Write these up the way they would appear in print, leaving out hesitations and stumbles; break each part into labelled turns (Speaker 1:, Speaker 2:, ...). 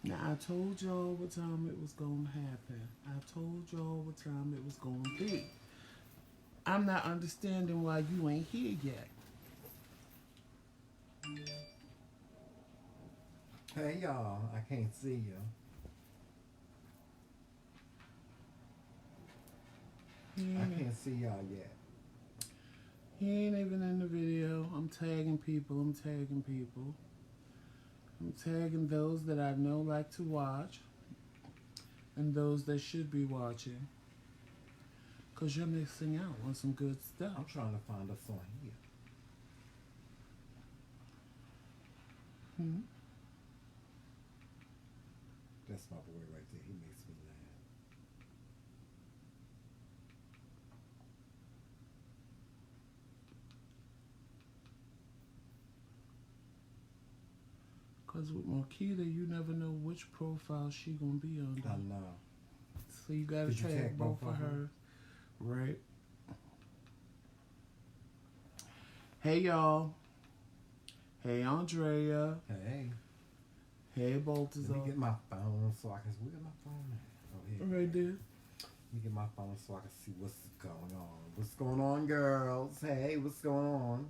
Speaker 1: Now, I told y'all what time it was going to happen. I told y'all what time it was going to be. I'm not understanding why you ain't here yet.
Speaker 2: Hey y'all, I can't see you.
Speaker 1: He
Speaker 2: I
Speaker 1: ain't,
Speaker 2: can't see y'all yet.
Speaker 1: he ain't even in the video. I'm tagging people. I'm tagging people. I'm tagging those that I know like to watch and those that should be watching. Because you're missing out on some good stuff.
Speaker 2: I'm trying to find us on here.
Speaker 1: Hmm?
Speaker 2: That's my boy right there. He makes me laugh.
Speaker 1: Because with Marquita, you never know which profile she going to be on.
Speaker 2: I know.
Speaker 1: So you got to
Speaker 2: Did you
Speaker 1: tag
Speaker 2: tag
Speaker 1: both
Speaker 2: both
Speaker 1: of
Speaker 2: of
Speaker 1: her.
Speaker 2: them?
Speaker 1: Right. Hey, y'all. Hey, Andrea.
Speaker 2: Hey,
Speaker 1: Hey,
Speaker 2: let
Speaker 1: Baltazar.
Speaker 2: me get my phone so I can. Where's my phone at? Oh, here.
Speaker 1: Right there.
Speaker 2: Let me get my phone so I can see what's going on. What's going on, girls? Hey, what's going on?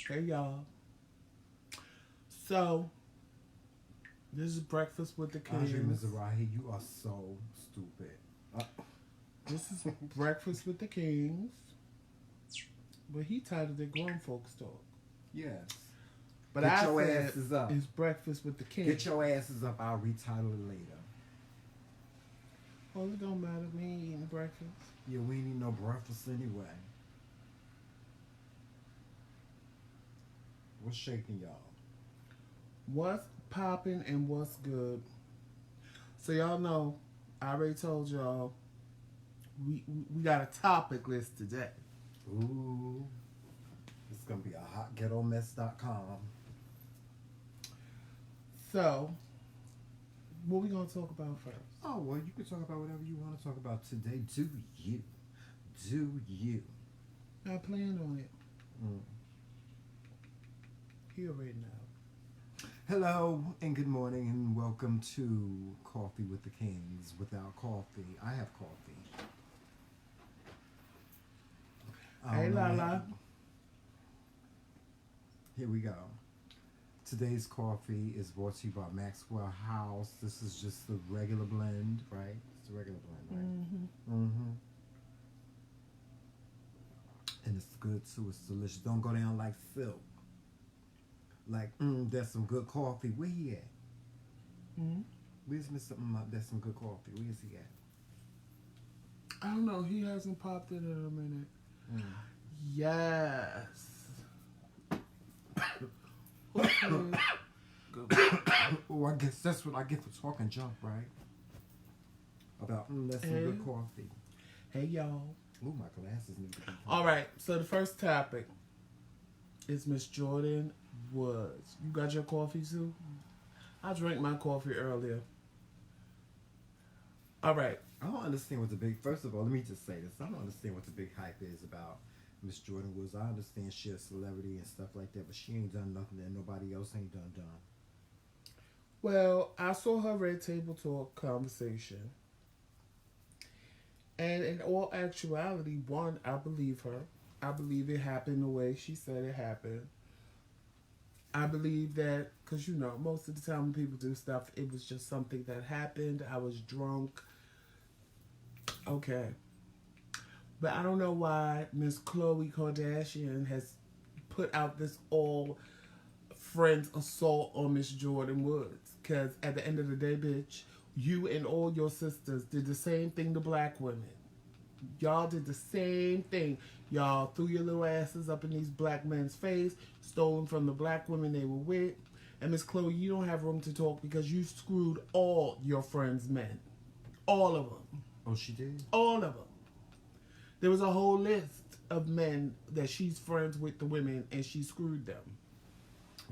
Speaker 1: Hey, y'all. So, this is Breakfast with the
Speaker 2: Andre
Speaker 1: Kings.
Speaker 2: Mizrahi, you are so stupid.
Speaker 1: This is Breakfast with the Kings. But he titled it Grown Folks Talk.
Speaker 2: Yes.
Speaker 1: But
Speaker 2: Get
Speaker 1: I
Speaker 2: your
Speaker 1: said
Speaker 2: asses up.
Speaker 1: it's Breakfast with the Kings.
Speaker 2: Get your asses up. I'll retitle it later.
Speaker 1: Well, it don't matter. We ain't eating breakfast.
Speaker 2: Yeah, we ain't need no breakfast anyway. What's shaking y'all?
Speaker 1: What's popping and what's good? So y'all know, I already told y'all, we got a topic list today.
Speaker 2: Ooh. It's going to be a hotghettomess.com.
Speaker 1: So, what we gonna talk about first?
Speaker 2: Oh, well, you can talk about whatever you want to talk about today. Do you. Do you.
Speaker 1: I planned on it.
Speaker 2: Mm.
Speaker 1: He already know.
Speaker 2: Hello and good morning and welcome to Coffee with the Kings. Without coffee, I have coffee.
Speaker 1: Hey,
Speaker 2: don't know what
Speaker 1: Lala.
Speaker 2: happened. Here we go. Today's coffee is brought to you by Maxwell House. This is just the regular blend, right? It's the regular blend, right?
Speaker 1: Mm-hmm.
Speaker 2: Mm-hmm. And it's good too. It's delicious. Don't go down like silk. Like, that's some good coffee. Where he at?
Speaker 1: Mm-hmm.
Speaker 2: Where's Mr. That's some good coffee? Where is he at?
Speaker 1: I don't know. He hasn't popped in a minute.
Speaker 2: Mm.
Speaker 1: Yes. Okay. Good.
Speaker 2: Oh, I guess that's what I get for talking junk, right? About that's some good coffee.
Speaker 1: Hey, y'all.
Speaker 2: Ooh, my glasses need to be.
Speaker 1: All right. So the first topic is Miss Jordan Woods. You got your coffee too? I drank my coffee earlier. All right.
Speaker 2: I don't understand what the big. First of all, let me just say this. I don't understand what the big hype is about Miss Jordan Woods. I understand she's a celebrity and stuff like that, but she ain't done nothing that nobody else ain't done.
Speaker 1: Well, I saw her Red Table Talk conversation. And in all actuality, one, I believe her. I believe it happened the way she said it happened. I believe that, because you know, most of the time when people do stuff, it was just something that happened. I was drunk. Okay. But I don't know why Miss Khloe Kardashian has put out this all friends assault on Miss Jordan Woods. Because at the end of the day, bitch, you and all your sisters did the same thing to black women. Y'all did the same thing. Y'all threw your little asses up in these black men's face, stolen from the black women they were with. And Miss Khloe, you don't have room to talk because you screwed all your friends' men. All of them.
Speaker 2: Oh, she did?
Speaker 1: All of them. There was a whole list of men that she's friends with the women and she screwed them.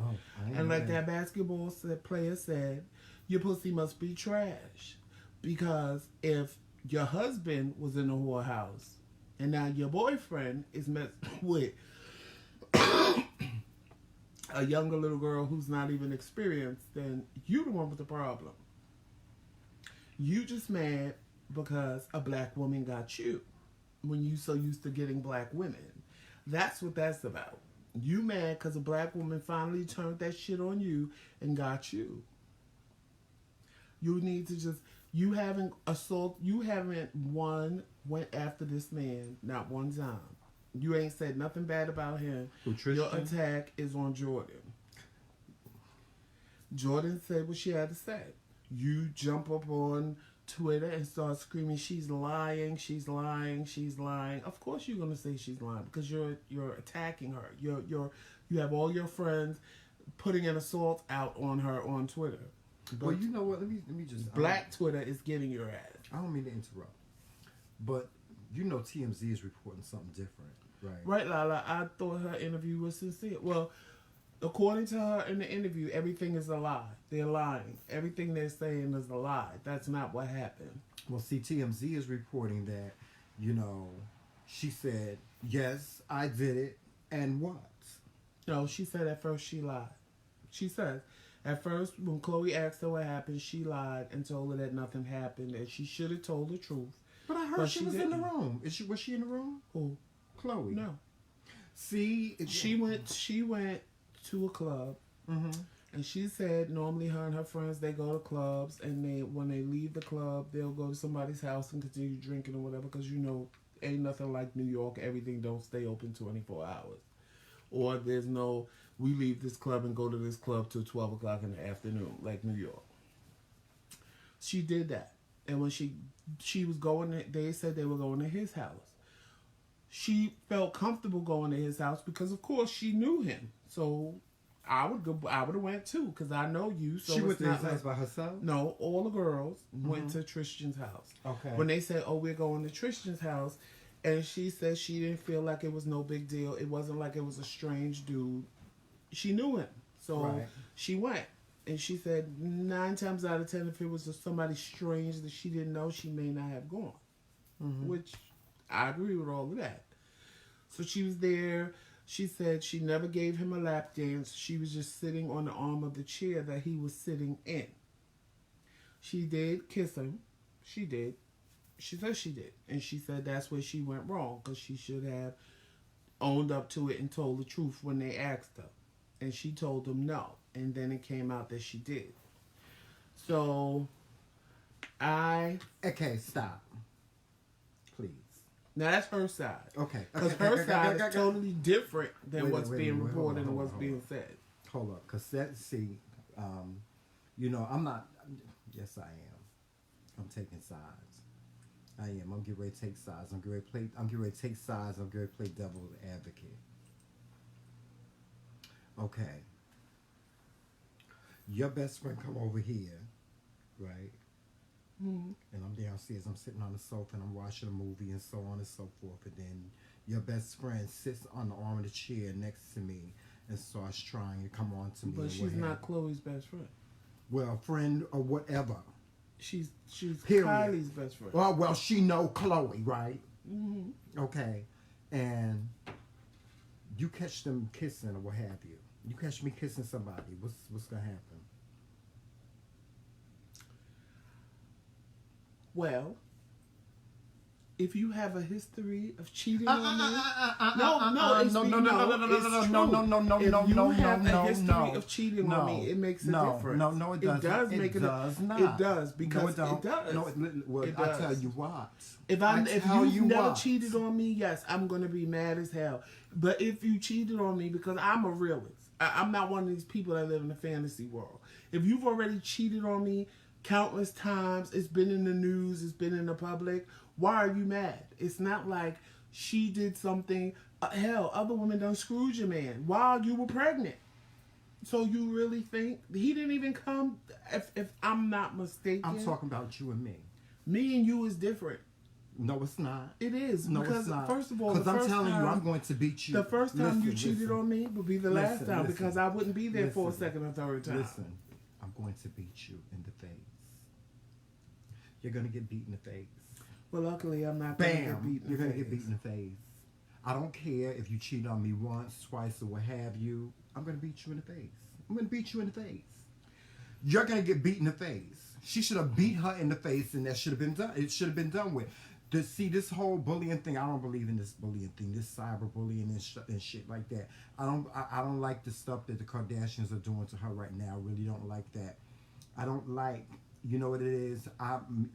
Speaker 2: Oh,
Speaker 1: and like that basketball player said, your pussy must be trash. Because if your husband was in a whorehouse and now your boyfriend is messed with a younger little girl who's not even experienced, then you the one with the problem. You just mad because a black woman got you when you so used to getting black women. That's what that's about. You mad because a black woman finally turned that shit on you and got you. You need to just, you haven't went after this man not one time. You ain't said nothing bad about him. Your attack is on Jordan. Jordan said what she had to say. You jump up on Twitter and start screaming, she's lying, she's lying, she's lying. Of course you're gonna say she's lying because you're attacking her. You have all your friends putting an assault out on her on Twitter. But
Speaker 2: well, you know what? Let me just.
Speaker 1: Black Twitter is getting your ass.
Speaker 2: I don't mean to interrupt, but you know TMZ is reporting something different, right?
Speaker 1: Right, Lala. I thought her interview was sincere. Well, according to her in the interview, everything is a lie. They're lying. Everything they're saying is a lie. That's not what happened.
Speaker 2: Well, see, TMZ is reporting that, you know, she said, yes, I did it, and what?
Speaker 1: No, she said at first she lied. She says, at first, when Chloe asked her what happened, she lied and told her that nothing happened, and she should have told the truth.
Speaker 2: But I heard she was in the room. Was she in the room?
Speaker 1: Who?
Speaker 2: Chloe.
Speaker 1: No.
Speaker 2: See,
Speaker 1: she went to a club, and she said normally her and her friends, they go to clubs, and when they leave the club, they'll go to somebody's house and continue drinking or whatever, because you know, ain't nothing like New York. Everything don't stay open 24 hours. Or there's no, we leave this club and go to this club till 12 o'clock in the afternoon, like New York. She did that. And when she was going, they said they were going to his house. She felt comfortable going to his house because, of course, she knew him. So I would have went too because I know you. So
Speaker 2: she went to his house by herself?
Speaker 1: No, all the girls went to Tristan's house.
Speaker 2: Okay.
Speaker 1: When they said, "Oh, we're going to Tristan's house," and she said she didn't feel like it was no big deal. It wasn't like it was a strange dude. She knew him, so she went. And she said 9 times out of 10, if it was somebody strange that she didn't know, she may not have gone. Which I agree with all of that. So she was there. She said she never gave him a lap dance. She was just sitting on the arm of the chair that he was sitting in. She did kiss him. She did. She said she did. And she said that's where she went wrong because she should have owned up to it and told the truth when they asked her. And she told them no. And then it came out that she did. So,
Speaker 2: Okay, stop. Please.
Speaker 1: Now, that's her side.
Speaker 2: Okay.
Speaker 1: Because her side is totally different than what's being reported and what's being said.
Speaker 2: Hold up. Because you know, I'm not... Yes, I am. I'm taking sides. I am. I'm getting ready to take sides. I'm getting ready to take sides. I'm getting ready to play devil's advocate. Okay. Your best friend come over here, right? And I'm downstairs. I'm sitting on the sofa and I'm watching a movie and so on and so forth. And then your best friend sits on the arm of the chair next to me and starts trying to come on to me.
Speaker 1: But she's not Chloe's best friend.
Speaker 2: Well, friend or whatever.
Speaker 1: She's Kylie's best friend.
Speaker 2: Well, she know Chloe, right? Okay. And you catch them kissing or what have you. You catch me kissing somebody. What's gonna happen?
Speaker 1: Well, if you have a history of cheating on me, no. If you have a history of cheating on me, it makes a difference.
Speaker 2: No, it doesn't.
Speaker 1: It does make it. It does because it does.
Speaker 2: No, I tell you what.
Speaker 1: If you've never cheated on me, yes, I'm gonna be mad as hell. But if you cheated on me, because I'm a realist, I'm not one of these people that live in the fantasy world. If you've already cheated on me countless times, it's been in the news, it's been in the public, why are you mad? It's not like she did something. Hell, other women done screwed your man while you were pregnant. So you really think he didn't even come? If I'm not mistaken,
Speaker 2: I'm talking about you and me.
Speaker 1: Me and you is different.
Speaker 2: No, it's not.
Speaker 1: It is.
Speaker 2: No,
Speaker 1: because
Speaker 2: it's not.
Speaker 1: First of all,
Speaker 2: because I'm telling you, I'm going to beat you.
Speaker 1: The first time you cheated on me would be the last time because I wouldn't be there for a second or third time.
Speaker 2: Listen, I'm going to beat you in the face. You're going to get beat in the face.
Speaker 1: Well, luckily, I'm not going to get beat in the face.
Speaker 2: You're going to get beat in the face. I don't care if you cheat on me once, twice, or what have you. I'm going to beat you in the face. I'm going to beat you in the face. You're going to get beat in the face. She should have beat her in the face, and that should have been done. It should have been done with. To see this whole bullying thing, I don't believe in this bullying thing, this cyberbullying and shit like that. I don't like the stuff that the Kardashians are doing to her right now. I really don't like that. I don't like, you know what it is. I'm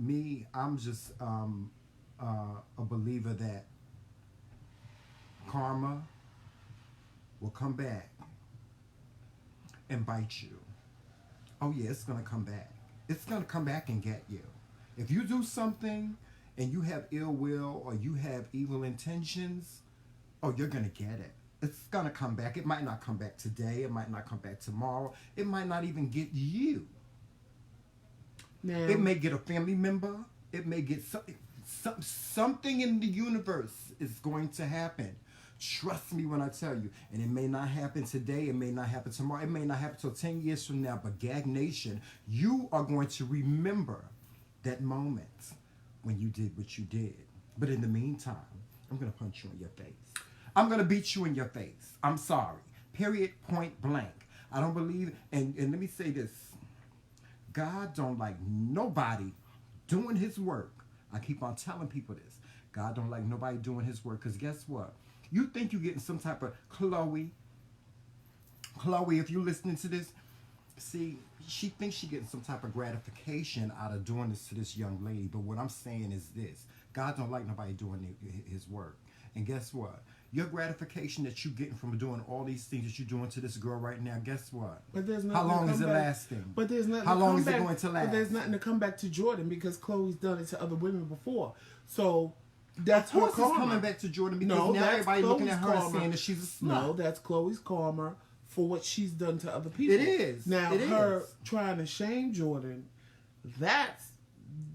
Speaker 2: just a believer that karma will come back and bite you. Oh yeah, it's gonna come back. It's gonna come back and get you. If you do something and you have ill will or you have evil intentions, oh, you're going to get it. It's going to come back. It might not come back today. It might not come back tomorrow. It might not even get you. Now, it may get a family member. It may get something in the universe is going to happen. Trust me when I tell you. And it may not happen today. It may not happen tomorrow. It may not happen till 10 years from now. But Gag Nation, you are going to remember that moment when you did what you did. But in the meantime, I'm going to punch you in your face. I'm going to beat you in your face. I'm sorry. Period, point blank. I don't believe, and let me say this. God don't like nobody doing his work. I keep on telling people this. God don't like nobody doing his work, because guess what? You think you're getting some type of Chloe, if you're listening to this, see, she thinks she's getting some type of gratification out of doing this to this young lady. But what I'm saying is this. God don't like nobody doing his work. And guess what? Your gratification that you're getting from doing all these things that you're doing to this girl right now, guess what?
Speaker 1: But there's
Speaker 2: how long is it lasting?
Speaker 1: But there's nothing.
Speaker 2: How long is it going to last?
Speaker 1: But there's nothing to come back to Jordan, because Chloe's done it to other women before. So that's her karma.
Speaker 2: It's coming back to Jordan, because now everybody looking at her and saying that she's a slut.
Speaker 1: No, that's Chloe's karma for what she's done to other people.
Speaker 2: It is.
Speaker 1: Now, her trying to shame Jordan, that's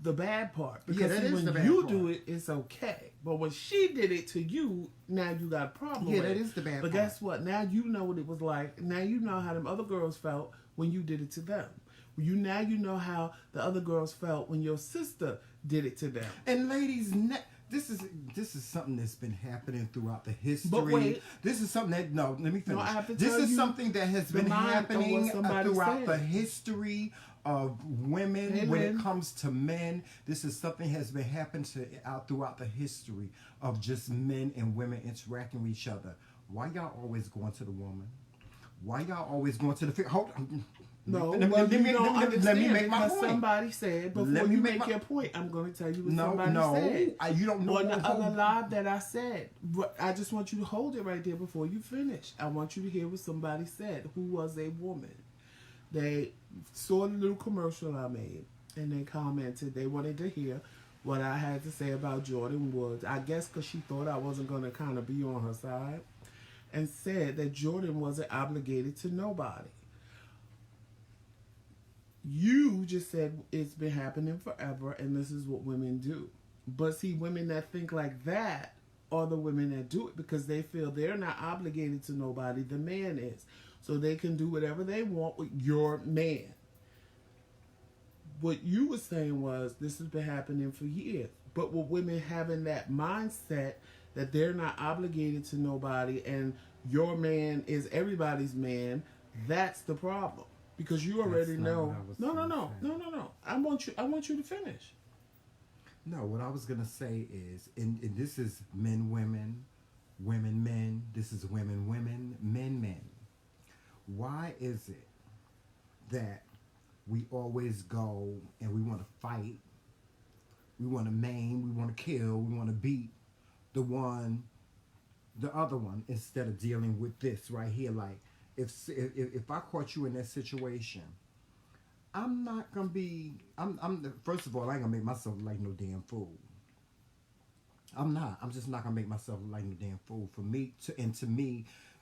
Speaker 1: the bad part. Because when you do it, it's okay. But when she did it to you, now you got a problem with it.
Speaker 2: Yeah, that is the bad part.
Speaker 1: But guess what? Now you know what it was like. Now you know how them other girls felt when you did it to them. Now you know how the other girls felt when your sister did it to them.
Speaker 2: And ladies, this is something that's been happening throughout the history.
Speaker 1: But wait,
Speaker 2: this is something that let me finish.
Speaker 1: No, I have to
Speaker 2: this
Speaker 1: tell
Speaker 2: is
Speaker 1: you
Speaker 2: something that has been happening throughout the history of women. When it comes to men, this is something has been happening throughout the history of just men and women interacting with each other. Why y'all always going to the woman? Why y'all always going to the hold on.
Speaker 1: No,
Speaker 2: let me make my point.
Speaker 1: Somebody said, before you make your point, I'm going to tell you what somebody said.
Speaker 2: You don't know.
Speaker 1: On the other live that I said. I just want you to hold it right there before you finish. I want you to hear what somebody said, who was a woman. They saw the little commercial I made, and they commented. They wanted to hear what I had to say about Jordan Woods. I guess because she thought I wasn't going to kind of be on her side, and said that Jordan wasn't obligated to nobody. You just said it's been happening forever, and this is what women do. But see, women that think like that are the women that do it, because they feel they're not obligated to nobody. The man is. So they can do whatever they want with your man. What you were saying was, this has been happening for years. But with women having that mindset that they're not obligated to nobody and your man is everybody's man, that's the problem. Because you already know. No. I want you to finish.
Speaker 2: No, what I was gonna say is, and this is men, women, women, men. This is women, women, men, men. Why is it that we always go and we want to fight, we want to maim, we want to kill, we want to beat the other one, instead of dealing with this right here? Like, if I caught you in that situation, I'm not gonna be. First of all, I ain't gonna make myself look like no damn fool. I'm not. I'm just not gonna make myself look like no damn fool. To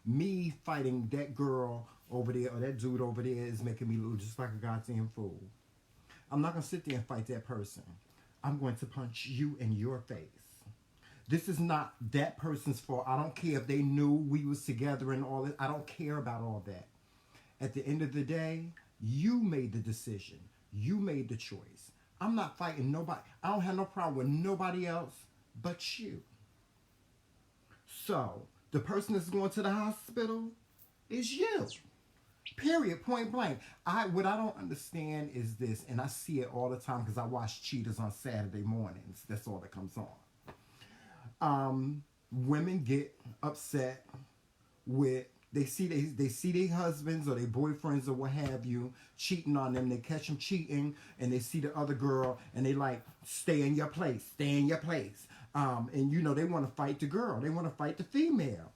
Speaker 2: me fighting that girl over there or that dude over there is making me look just like a goddamn fool. I'm not gonna sit there and fight that person. I'm going to punch you in your face. This is not that person's fault. I don't care if they knew we was together and all that. I don't care about all that. At the end of the day, you made the decision. You made the choice. I'm not fighting nobody. I don't have no problem with nobody else but you. So, the person that's going to the hospital, is you. Period. Point blank. What I don't understand is this, and I see it all the time because I watch Cheaters on Saturday mornings. That's all that comes on. Women get upset with they see their husbands or their boyfriends or what have you cheating on them. They catch them cheating, and they see the other girl, and they like, stay in your place, stay in your place. And you know they want to fight the girl, they want to fight the female,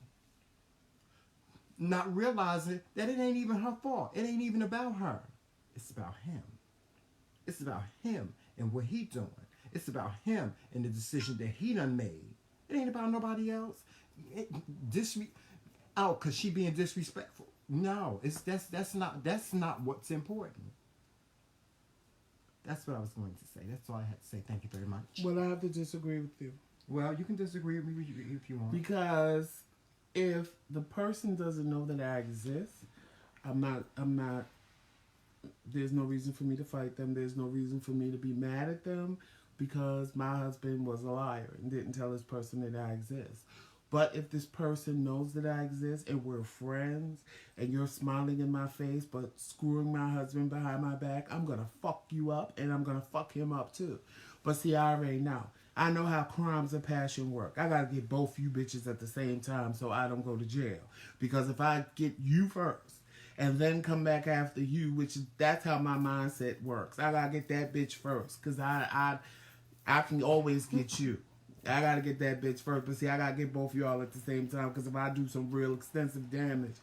Speaker 2: not realizing that it ain't even her fault. It ain't even about her. It's about him. It's about him and what he doing. It's about him and the decision that he done made. It ain't about nobody else. Cause she being disrespectful. No, that's not what's important. That's what I was going to say. That's all I had to say. Thank you very much.
Speaker 1: Well, I have to disagree with you.
Speaker 2: Well, you can disagree with me if you want.
Speaker 1: Because if the person doesn't know that I exist, I'm not, there's no reason for me to fight them. There's no reason for me to be mad at them because my husband was a liar and didn't tell this person that I exist. But if this person knows that I exist and we're friends and you're smiling in my face but screwing my husband behind my back, I'm going to fuck you up and I'm going to fuck him up too. But see, I already know. I know how crimes of passion work. I got to get both you bitches at the same time so I don't go to jail. Because if I get you first and then come back after you, that's how my mindset works. I got to get that bitch first because I can always get you. I gotta get that bitch first, but see, I gotta get both of y'all at the same time, because if I do some real extensive damage,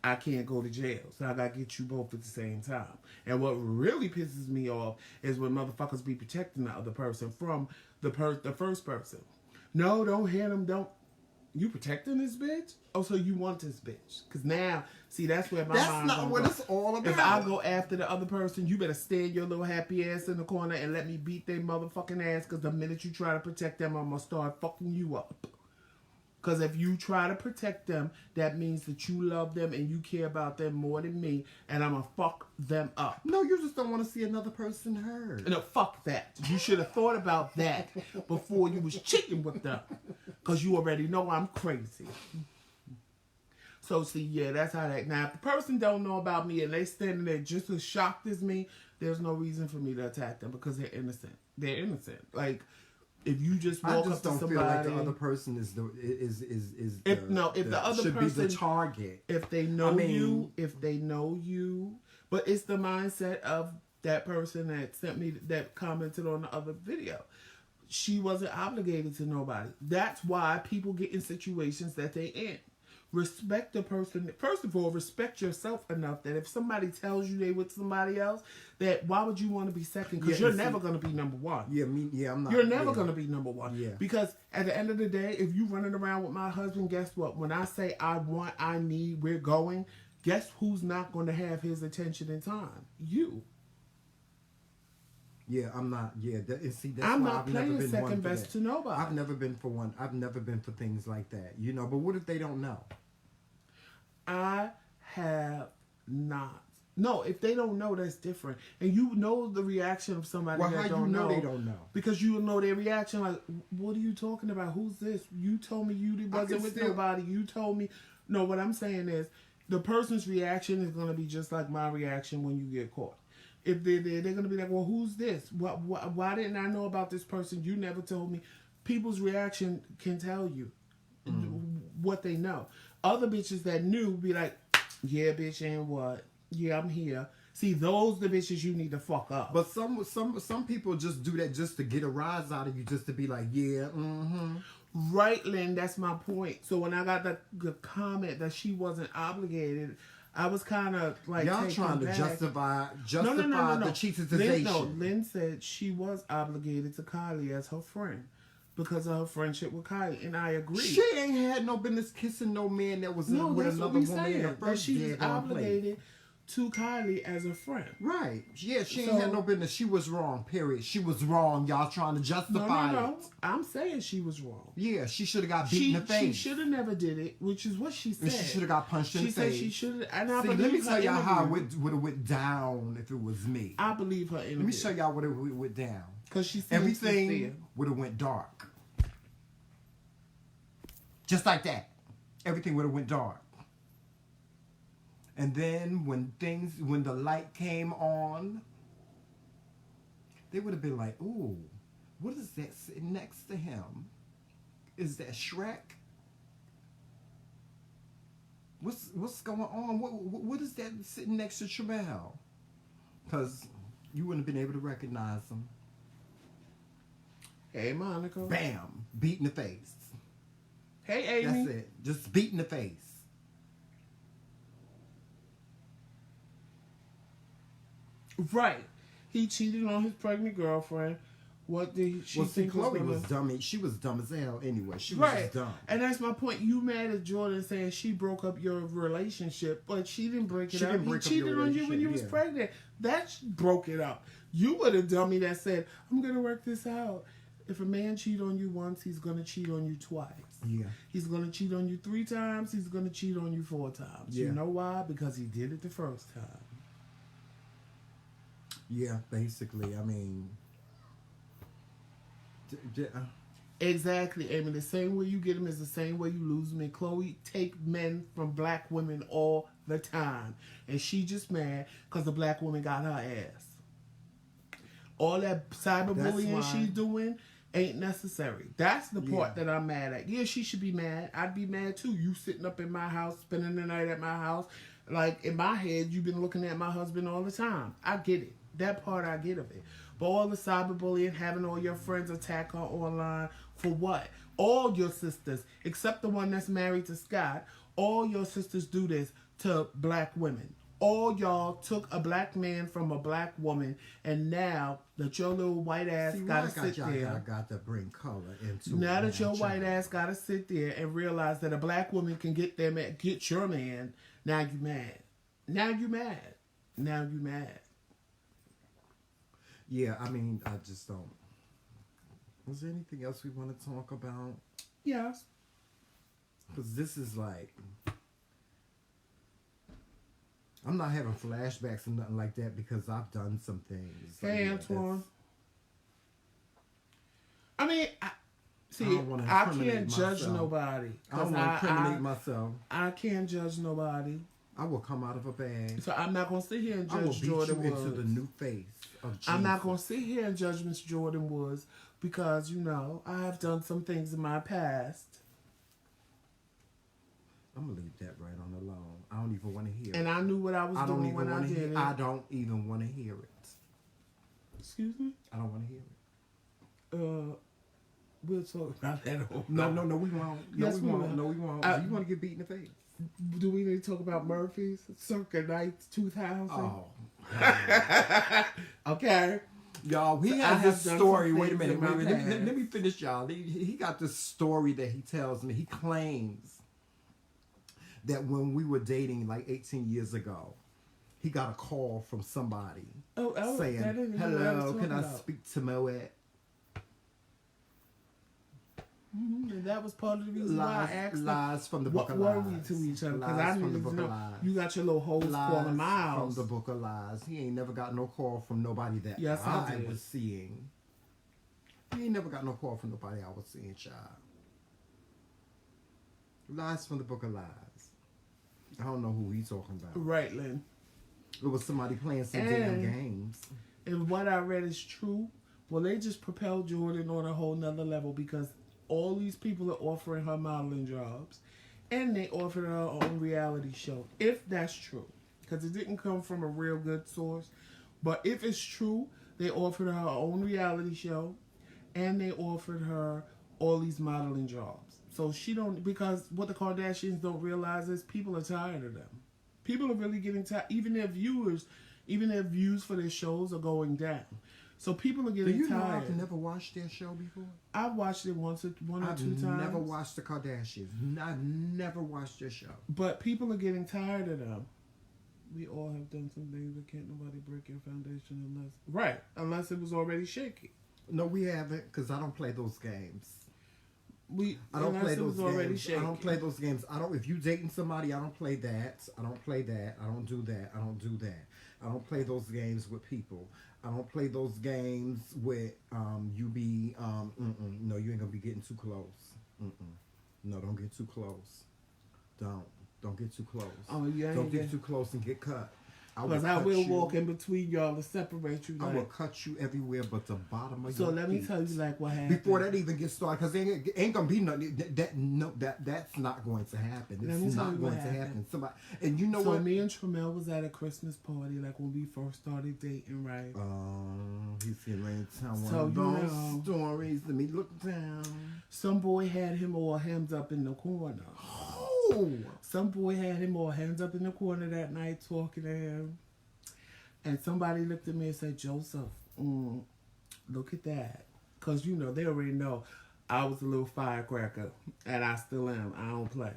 Speaker 1: I can't go to jail. So I gotta get you both at the same time. And what really pisses me off is when motherfuckers be protecting the other person from the first person. No, don't hit him, don't. You protecting this bitch? Oh, so you want this bitch? Because now, see, that's where
Speaker 2: that's not what it's all about.
Speaker 1: If I go after the other person, you better stay your little happy ass in the corner and let me beat their motherfucking ass, because the minute you try to protect them, I'm going to start fucking you up. Because if you try to protect them, that means that you love them and you care about them more than me, and I'm going to fuck them up.
Speaker 2: No, you just don't want to see another person hurt.
Speaker 1: No, fuck that. You should have thought about that before you was cheating with them. Because you already know I'm crazy. So, see, yeah, that's how that... Now, if the person don't know about me and they standing there just as shocked as me, there's no reason for me to attack them because they're innocent. They're innocent. Like, if you just walk up to somebody... I just don't feel like the other person is the other
Speaker 2: should
Speaker 1: person
Speaker 2: be the target.
Speaker 1: If they know you... But it's the mindset of that person that sent me, that commented on the other video. She wasn't obligated to nobody. That's why people get in situations that they in. Respect the person. First of all, respect yourself enough that if somebody tells you they with somebody else, that why would you want to be second? Because you're never going to be number one.
Speaker 2: I'm not.
Speaker 1: You're never going to be number one.
Speaker 2: Yeah.
Speaker 1: Because at the end of the day, if you running around with my husband, guess what? When I say I want, I need, we're going, guess who's not going to have his attention and time? You.
Speaker 2: Yeah, I'm not. Yeah, that's
Speaker 1: I'm
Speaker 2: why
Speaker 1: not
Speaker 2: I've never
Speaker 1: playing
Speaker 2: been
Speaker 1: second
Speaker 2: one for
Speaker 1: best
Speaker 2: that.
Speaker 1: to nobody.
Speaker 2: I've never been for one. I've never been for things like that. You know, but what if they don't know?
Speaker 1: I have not. No, if they don't know, that's different. And you know the reaction of somebody that
Speaker 2: how
Speaker 1: don't
Speaker 2: you
Speaker 1: know.
Speaker 2: They don't know?
Speaker 1: Because you know their reaction. Like, what are you talking about? Who's this? You told me you wasn't with nobody. You told me. No, what I'm saying is the person's reaction is going to be just like my reaction when you get caught. If they're going to be like, well, who's this? Why didn't I know about this person? You never told me. People's reaction can tell you what they know. Other bitches that knew be like, yeah, bitch, and what? Yeah, I'm here. See, those the bitches you need to fuck up.
Speaker 2: But some people just do that just to get a rise out of you, just to be like, yeah,
Speaker 1: Right, Lynn, that's my point. So when I got the comment that she wasn't obligated, I was kind of like,
Speaker 2: y'all trying to justify the cheatization.
Speaker 1: Lynn said she was obligated to Kylie as her friend because of her friendship with Kylie, and I agree.
Speaker 2: She ain't had no business kissing no man that was with another woman in the first.
Speaker 1: She's obligated to Kylie as a friend.
Speaker 2: Right. Yeah, she ain't had no business. She was wrong, period. She was wrong. Y'all trying to justify it.
Speaker 1: I'm saying she was wrong.
Speaker 2: Yeah, she should have got beat in the face.
Speaker 1: She should have never did it, which is what she said.
Speaker 2: And she should have got punched in the face.
Speaker 1: She said she should have.
Speaker 2: See, let me tell y'all how it would have went down if it was me.
Speaker 1: I believe her interview.
Speaker 2: Let me show y'all what it went down.
Speaker 1: Because she
Speaker 2: everything would have went dark. Just like that. Everything would have went dark. And then when the light came on, they would have been like, ooh, what is that sitting next to him? Is that Shrek? What's going on? What is that sitting next to Tramel? Because you wouldn't have been able to recognize him.
Speaker 1: Hey, Monica.
Speaker 2: Bam! Beat in the face.
Speaker 1: Hey, Amy.
Speaker 2: That's it. Just beat in the face.
Speaker 1: Right. He cheated on his pregnant girlfriend. What did she think
Speaker 2: Chloe
Speaker 1: was
Speaker 2: dumb. She was dumb as hell anyway. She was
Speaker 1: right.
Speaker 2: just dumb.
Speaker 1: And that's my point. You mad at Jordan saying she broke up your relationship, but she didn't break it up. He cheated on you when you was pregnant. That broke it up. You were the dummy that said, I'm going to work this out. If a man cheat on you once, he's going to cheat on you twice.
Speaker 2: Yeah.
Speaker 1: He's going to cheat on you 3 times. He's going to cheat on you 4 times.
Speaker 2: Yeah.
Speaker 1: You know why? Because he did it the first time.
Speaker 2: Yeah, basically. I mean...
Speaker 1: Exactly, Amy. The same way you get them is the same way you lose them. And Chloe take men from black women all the time. And she just mad because the black woman got her ass. All that cyberbullying she's doing ain't necessary. That's the part that I'm mad at. Yeah, she should be mad. I'd be mad too. You sitting up in my house, spending the night at my house. Like, in my head, you've been looking at my husband all the time. I get it. That part I get of it. But all the cyberbullying, having all your friends attack her online, for what? All your sisters, except the one that's married to Scott, all your sisters do this to black women. All y'all took a black man from a black woman, and now that your little white ass gotta sit there.
Speaker 2: I got to bring color into it.
Speaker 1: Now that your white ass gotta sit there and realize that a black woman can get your man, now you mad. Now you mad. Now you mad.
Speaker 2: Yeah, I mean, I just don't. Was there anything else we want to talk about?
Speaker 1: Yes.
Speaker 2: Because this is like... I'm not having flashbacks and nothing like that because I've done some things.
Speaker 1: Hey, Antoine. I mean, I can't judge nobody.
Speaker 2: I don't want to incriminate myself.
Speaker 1: I can't judge nobody.
Speaker 2: I will come out of a bag.
Speaker 1: So I'm not going to sit here and judge Jordan Woods.
Speaker 2: I will beat you into the new face of Jesus.
Speaker 1: I'm not going to sit here and judge Miss Jordan Woods because, you know, I have done some things in my past.
Speaker 2: I'm going to leave that right on the lawn. I don't even want to hear it.
Speaker 1: And I knew what I was doing when I did it.
Speaker 2: I don't even want to hear it.
Speaker 1: Excuse me?
Speaker 2: I don't want to hear it.
Speaker 1: We'll talk about that.
Speaker 2: No, we won't.
Speaker 1: Yes, we won't.
Speaker 2: No, we won't. You want to get beat in the face?
Speaker 1: Do we need to talk about Murphy's circa nights 2000?
Speaker 2: Oh.
Speaker 1: Okay.
Speaker 2: Y'all, he has this story. Wait a minute. Let me finish, y'all. He got this story that he tells me. He claims that when we were dating like 18 years ago, he got a call from somebody saying, hello, can I speak to Moet?
Speaker 1: And that was part of the reason why I asked
Speaker 2: lies from the book of
Speaker 1: lies.
Speaker 2: What were we
Speaker 1: to each other? Because
Speaker 2: I
Speaker 1: needed to know. You got your little hoes calling my house.
Speaker 2: From the book of lies. He ain't never got no call from nobody that I was seeing. He ain't never got no call from nobody I was seeing, child. Lies from the book of lies. I don't know who he's talking about.
Speaker 1: Right, Lynn.
Speaker 2: It was somebody playing some damn games.
Speaker 1: And what I read is true. Well, they just propelled Jordan on a whole nother level because all these people are offering her modeling jobs. And they offered her her own reality show. If that's true. Because it didn't come from a real good source. But if it's true, they offered her her own reality show. And they offered her all these modeling jobs. So she don't, because what the Kardashians don't realize is people are tired of them. People are really getting tired. Even their views for their shows are going down. So people are getting tired. Do you know I've
Speaker 2: never watched their show before?
Speaker 1: I've watched it one or two times.
Speaker 2: I've never watched the Kardashians. I've never watched their show.
Speaker 1: But people are getting tired of them. We all have done some things that can't nobody break your foundation unless it was already shaky.
Speaker 2: No, we haven't, because I don't play those games.
Speaker 1: I don't play those games.
Speaker 2: I don't play those games. If you dating somebody, I don't play that. I don't play that. I don't do that. I don't do that. I don't play those games with people. I don't play those games with you be no, you ain't gonna be getting too close. No, don't get too close. Don't. Don't get too close.
Speaker 1: Oh, yeah.
Speaker 2: Don't get too close and get cut.
Speaker 1: Because I will walk in between y'all to separate you.
Speaker 2: I will cut you everywhere but the bottom of your feet.
Speaker 1: So let me tell you like what happened.
Speaker 2: Before that even gets started, because ain't gonna be nothing. That's not going to happen. It's not going to happen. Somebody, and you know what?
Speaker 1: So me and Tramel was at a Christmas party, like when we first started dating, right?
Speaker 2: He's getting ready to tell one
Speaker 1: so,
Speaker 2: of those stories. Let me look down.
Speaker 1: Some boy had him all hands up in the corner. Some boy had him all hands up in the corner that night talking to him. And somebody looked at me and said, Joseph, look at that. Because, you know, they already know I was a little firecracker. And I still am. I don't play.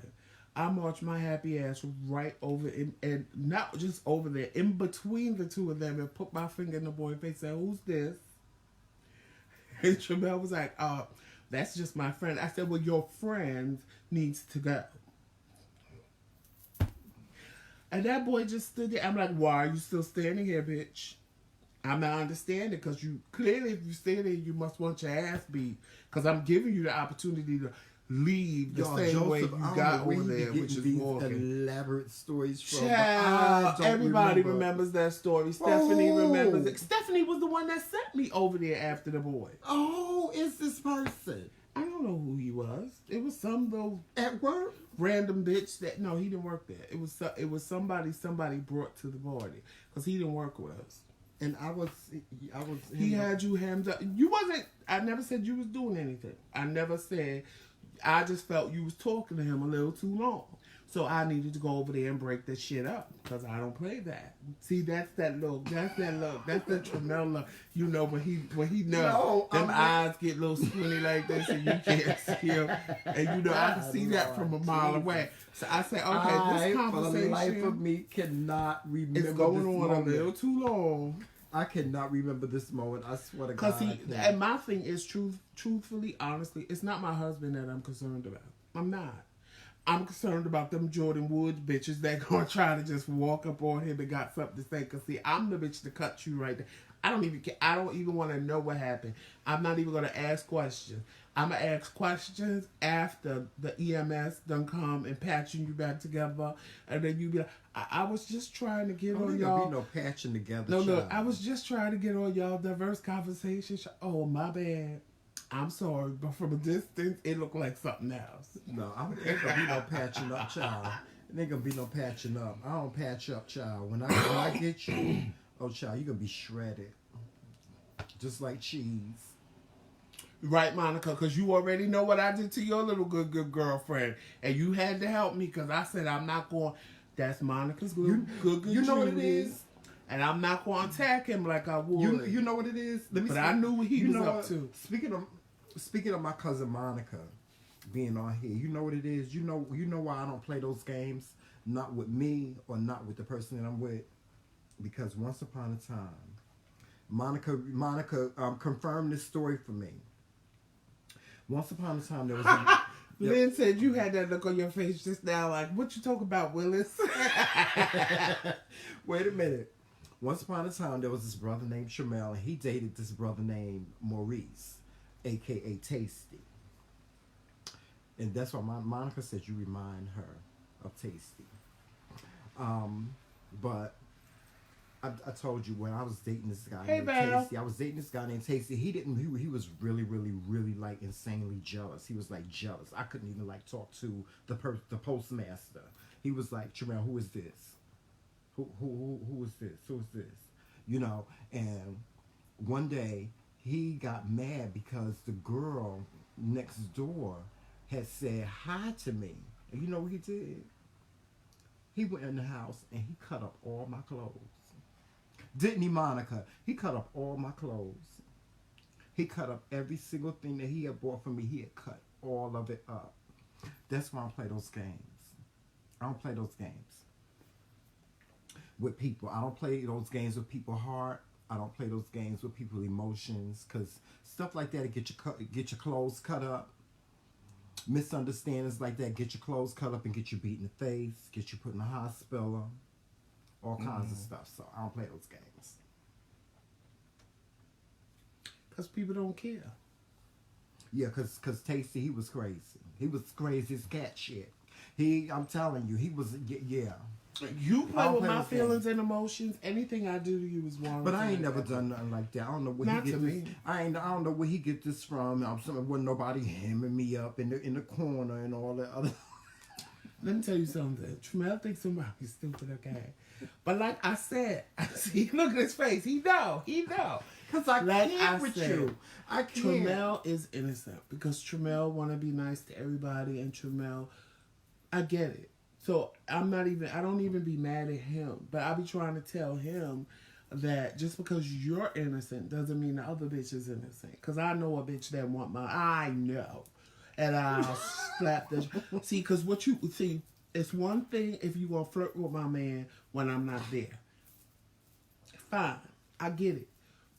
Speaker 1: I marched my happy ass right over, and not just over there, in between the two of them, and put my finger in the boy's face and said, who's this? And Tramel was like, that's just my friend. I said, well, your friend needs to go. And that boy just stood there. I'm like, why are you still standing here, bitch? I'm not understanding, because you clearly, if you stay there, you must want your ass beat. Because I'm giving you the opportunity to leave the same Joseph, way you got over there, which is walking.
Speaker 2: Elaborate stories from.
Speaker 1: Child, everybody remembers that story. Stephanie remembers it. Stephanie was the one that sent me over there after the boy.
Speaker 2: Oh, it's this person.
Speaker 1: I don't know who he was. It was some little
Speaker 2: at work
Speaker 1: random bitch that he didn't work there. It was somebody brought to the party, because he didn't work with us.
Speaker 2: And I was.
Speaker 1: He had you hands up. You wasn't. I never said you was doing anything. I never said. I just felt you was talking to him a little too long. So I needed to go over there and break that shit up, because I don't play that. See, that's that look. That's that Tramel look. You know, when he knows, them eyes get a little squinty like this, and you can't see him. And you know, I can see that from a mile away. So I say, okay, this conversation,
Speaker 2: for the life of me, cannot remember.
Speaker 1: It's going on a little too long.
Speaker 2: I cannot remember this moment. I swear to God.
Speaker 1: And my thing is, truthfully, honestly, it's not my husband that I'm concerned about. I'm not. I'm concerned about them Jordan Woods bitches that gonna try to just walk up on him and got something to say. Cause see, I'm the bitch to cut you right there. I don't even care. I don't even want to know what happened. I'm not even gonna ask questions. I'm gonna ask questions after the EMS done come and patching you back together, and then you be like, I was just trying to get on y'all.
Speaker 2: Be no patching together.
Speaker 1: No, I was just trying to get on y'all diverse conversation. Oh, my bad. I'm sorry, but from a distance, it looked like something else.
Speaker 2: No, ain't gonna be no patching up, child. It ain't gonna be no patching up. I don't patch up, child. When I get you, oh, child, you gonna be shredded, just like cheese.
Speaker 1: Right, Monica, because you already know what I did to your little good girlfriend, and you had to help me, because I said I'm not going. That's Monica's good.
Speaker 2: You know what it is.
Speaker 1: And I'm not going to attack him like I would.
Speaker 2: You know what it is?
Speaker 1: I knew what he was up to.
Speaker 2: Speaking of my cousin Monica being on here, you know what it is? You know why I don't play those games? Not with me or not with the person that I'm with. Because once upon a time, Monica confirmed this story for me. Once upon a time, there was a...
Speaker 1: Lynn said you had that look on your face just now, like, what you talking about, Willis?
Speaker 2: Wait a minute. Once upon a time, there was this brother named Tramel, and he dated this brother named Maurice, a.k.a. Tasty. And that's why Monica said you remind her of Tasty. But I told you when I was dating this guy named Tasty, I was dating this guy named Tasty. He was really, really, really like insanely jealous. He was like jealous. I couldn't even like talk to the postmaster. He was like, Tramel, who is this? Who is this? Who is this? You know, and one day he got mad because the girl next door had said hi to me. And you know what he did? He went in the house and he cut up all my clothes. Didn't he, Monica? He cut up all my clothes. He cut up every single thing that he had bought for me. He had cut all of it up. That's why I don't play those games. I don't play those games with people. I don't play those games with people's heart. I don't play those games with people's emotions, because stuff like that get your clothes cut up. Misunderstandings like that get your clothes cut up and get you beat in the face, get you put in the hospital, all kinds of stuff. So I don't play those games.
Speaker 1: Because people don't care.
Speaker 2: Yeah, because Tasty, he was crazy. He was crazy as cat shit. I'm telling you, he was, yeah.
Speaker 1: You play
Speaker 2: I'll
Speaker 1: with
Speaker 2: play
Speaker 1: my
Speaker 2: with
Speaker 1: feelings and emotions. Anything I do to you is warranted.
Speaker 2: But I ain't never done nothing like that. I don't know where
Speaker 1: Not
Speaker 2: he
Speaker 1: to
Speaker 2: get this.
Speaker 1: me.
Speaker 2: I don't know where he get this from. I'm saying, wasn't nobody hammering me up in the corner and all that other.
Speaker 1: Let me tell you something. Tremel thinks somebody's stupid, okay? But like I said, see, look at his face. He know.
Speaker 2: Cause I
Speaker 1: Like
Speaker 2: can't
Speaker 1: I
Speaker 2: with
Speaker 1: said,
Speaker 2: you. I can't.
Speaker 1: Tremel is innocent because Tremel want to be nice to everybody, and Tremel, I get it. So I don't even be mad at him, but I be trying to tell him that just because you're innocent doesn't mean the other bitch is innocent. Because I know a bitch that want I know. And I'll slap the... See, because it's one thing if you going to flirt with my man when I'm not there. Fine. I get it.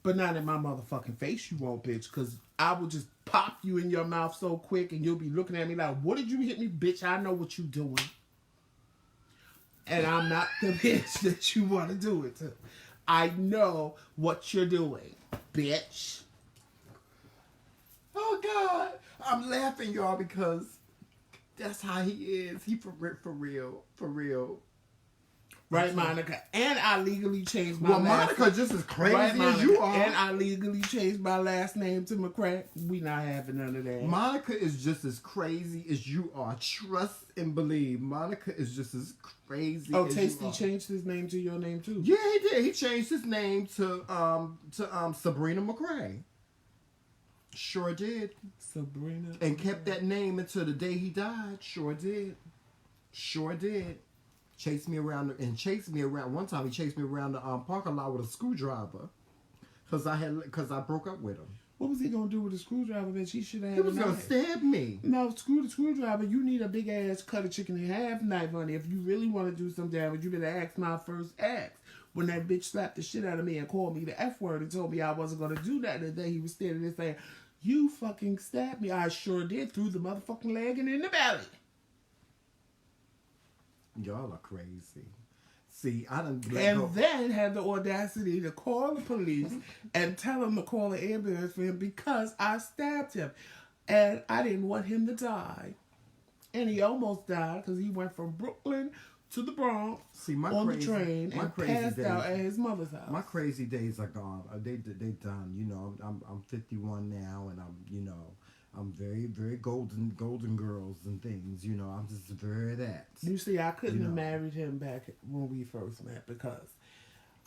Speaker 1: But not in my motherfucking face you won't, bitch. Because I will just pop you in your mouth so quick and you'll be looking at me like, what did you hit me, bitch? I know what you doing. And I'm not the bitch that you want to do it to. I know what you're doing, bitch.
Speaker 2: Oh God, I'm laughing, y'all, because that's how he is. He for real.
Speaker 1: Right, Monica? And I legally changed my
Speaker 2: Well,
Speaker 1: last
Speaker 2: Monica just as crazy
Speaker 1: right,
Speaker 2: as
Speaker 1: Monica.
Speaker 2: you are.
Speaker 1: And I legally changed my last name to McRae. We not having none of that.
Speaker 2: Monica is just as crazy as you are. Trust and believe. Monica is just as crazy as
Speaker 1: Tasty
Speaker 2: you are.
Speaker 1: changed his name to your name too.
Speaker 2: Yeah, he did. He changed his name to Sabrina McRae. Sure did.
Speaker 1: Sabrina.
Speaker 2: And kept that name until the day he died. Sure did. Chased me around. One time he chased me around the parking lot with a screwdriver. Cause I broke up with him.
Speaker 1: What was he gonna do with a screwdriver? Bitch, he should have.
Speaker 2: He was gonna stab me.
Speaker 1: No, screwdriver. You need a big ass cut a chicken in half knife on it. If you really want to do some damage, you better ask my first ask. When that bitch slapped the shit out of me and called me the F word and told me I wasn't gonna do that, the day he was standing there saying, "You fucking stabbed me." I sure did, through the motherfucking leg and in the belly.
Speaker 2: Y'all are crazy. See, I done
Speaker 1: then had the audacity to call the police and tell him to call an ambulance for him because I stabbed him. And I didn't want him to die. And he almost died because he went from Brooklyn to the Bronx on the train and passed out at his mother's house.
Speaker 2: My crazy days are gone. They done. You know, I'm 51 now, and I'm very, very golden girls and things. You know, I'm just very that.
Speaker 1: You see, I couldn't have married him back when we first met because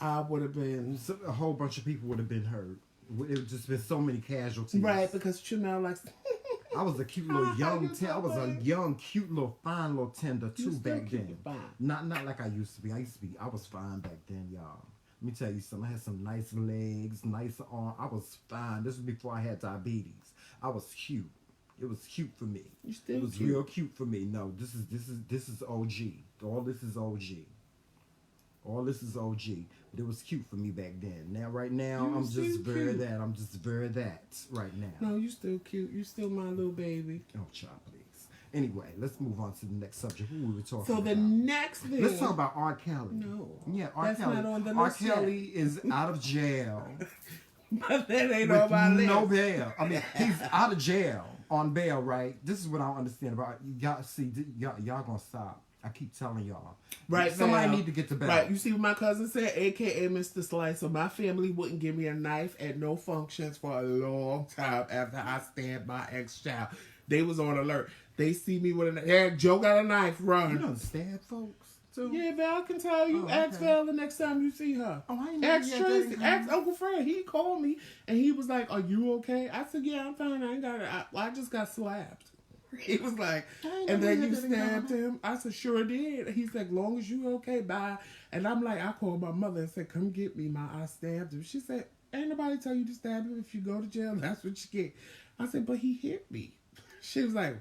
Speaker 1: I would have been...
Speaker 2: A whole bunch of people would have been hurt. It would have just been so many casualties.
Speaker 1: Right, because Chanel likes...
Speaker 2: I was a cute little cute little fine little tender too back then. Not like I used to be. I was fine back then, y'all. Let me tell you something. I had some nice legs, nice arms. I was fine. This was before I had diabetes. I was cute. It was cute for me.
Speaker 1: It
Speaker 2: was
Speaker 1: cute.
Speaker 2: Real cute for me. No, this is OG. All this is OG. All this is OG. But it was cute for me back then. Now, right now, I'm just very that. I'm just very that right now.
Speaker 1: No, you still cute. You still my little baby.
Speaker 2: Oh, child, please. Anyway, let's move on to the next subject. Who we were talking about?
Speaker 1: So the next thing.
Speaker 2: Let's talk about R. Kelly.
Speaker 1: No.
Speaker 2: Yeah, R.
Speaker 1: That's
Speaker 2: Kelly.
Speaker 1: not on the
Speaker 2: R.
Speaker 1: list
Speaker 2: Kelly is out of jail.
Speaker 1: But that ain't on my list.
Speaker 2: No bail. I mean, he's out of jail on bail, right? This is what I don't understand about y'all. See, y'all gonna stop. I keep telling y'all.
Speaker 1: Right,
Speaker 2: somebody
Speaker 1: now,
Speaker 2: need to get to bail.
Speaker 1: Right, you see what my cousin said, aka Mr. Slicer. My family wouldn't give me a knife at no functions for a long time after I stabbed my ex-child. They was on alert. They see me with a knife. Yeah, Joe got a knife, run.
Speaker 2: You don't stab folks too.
Speaker 1: Yeah, Val can tell you. Ask Val the next time you see her.
Speaker 2: Oh, I ain't
Speaker 1: Ask Tracy. Ask Uncle Fred. He called me and he was like, "Are you okay?" I said, "Yeah, I'm fine. I ain't got it. I just got slapped." He was like, "And then you stabbed him?" I said, "Sure did." He's like, "Long as you okay, bye." And I'm like, I called my mother and said, "Come get me, I stabbed him." She said, "Ain't nobody tell you to stab him. If you go to jail, that's what you get." I said, "But he hit me." She was like,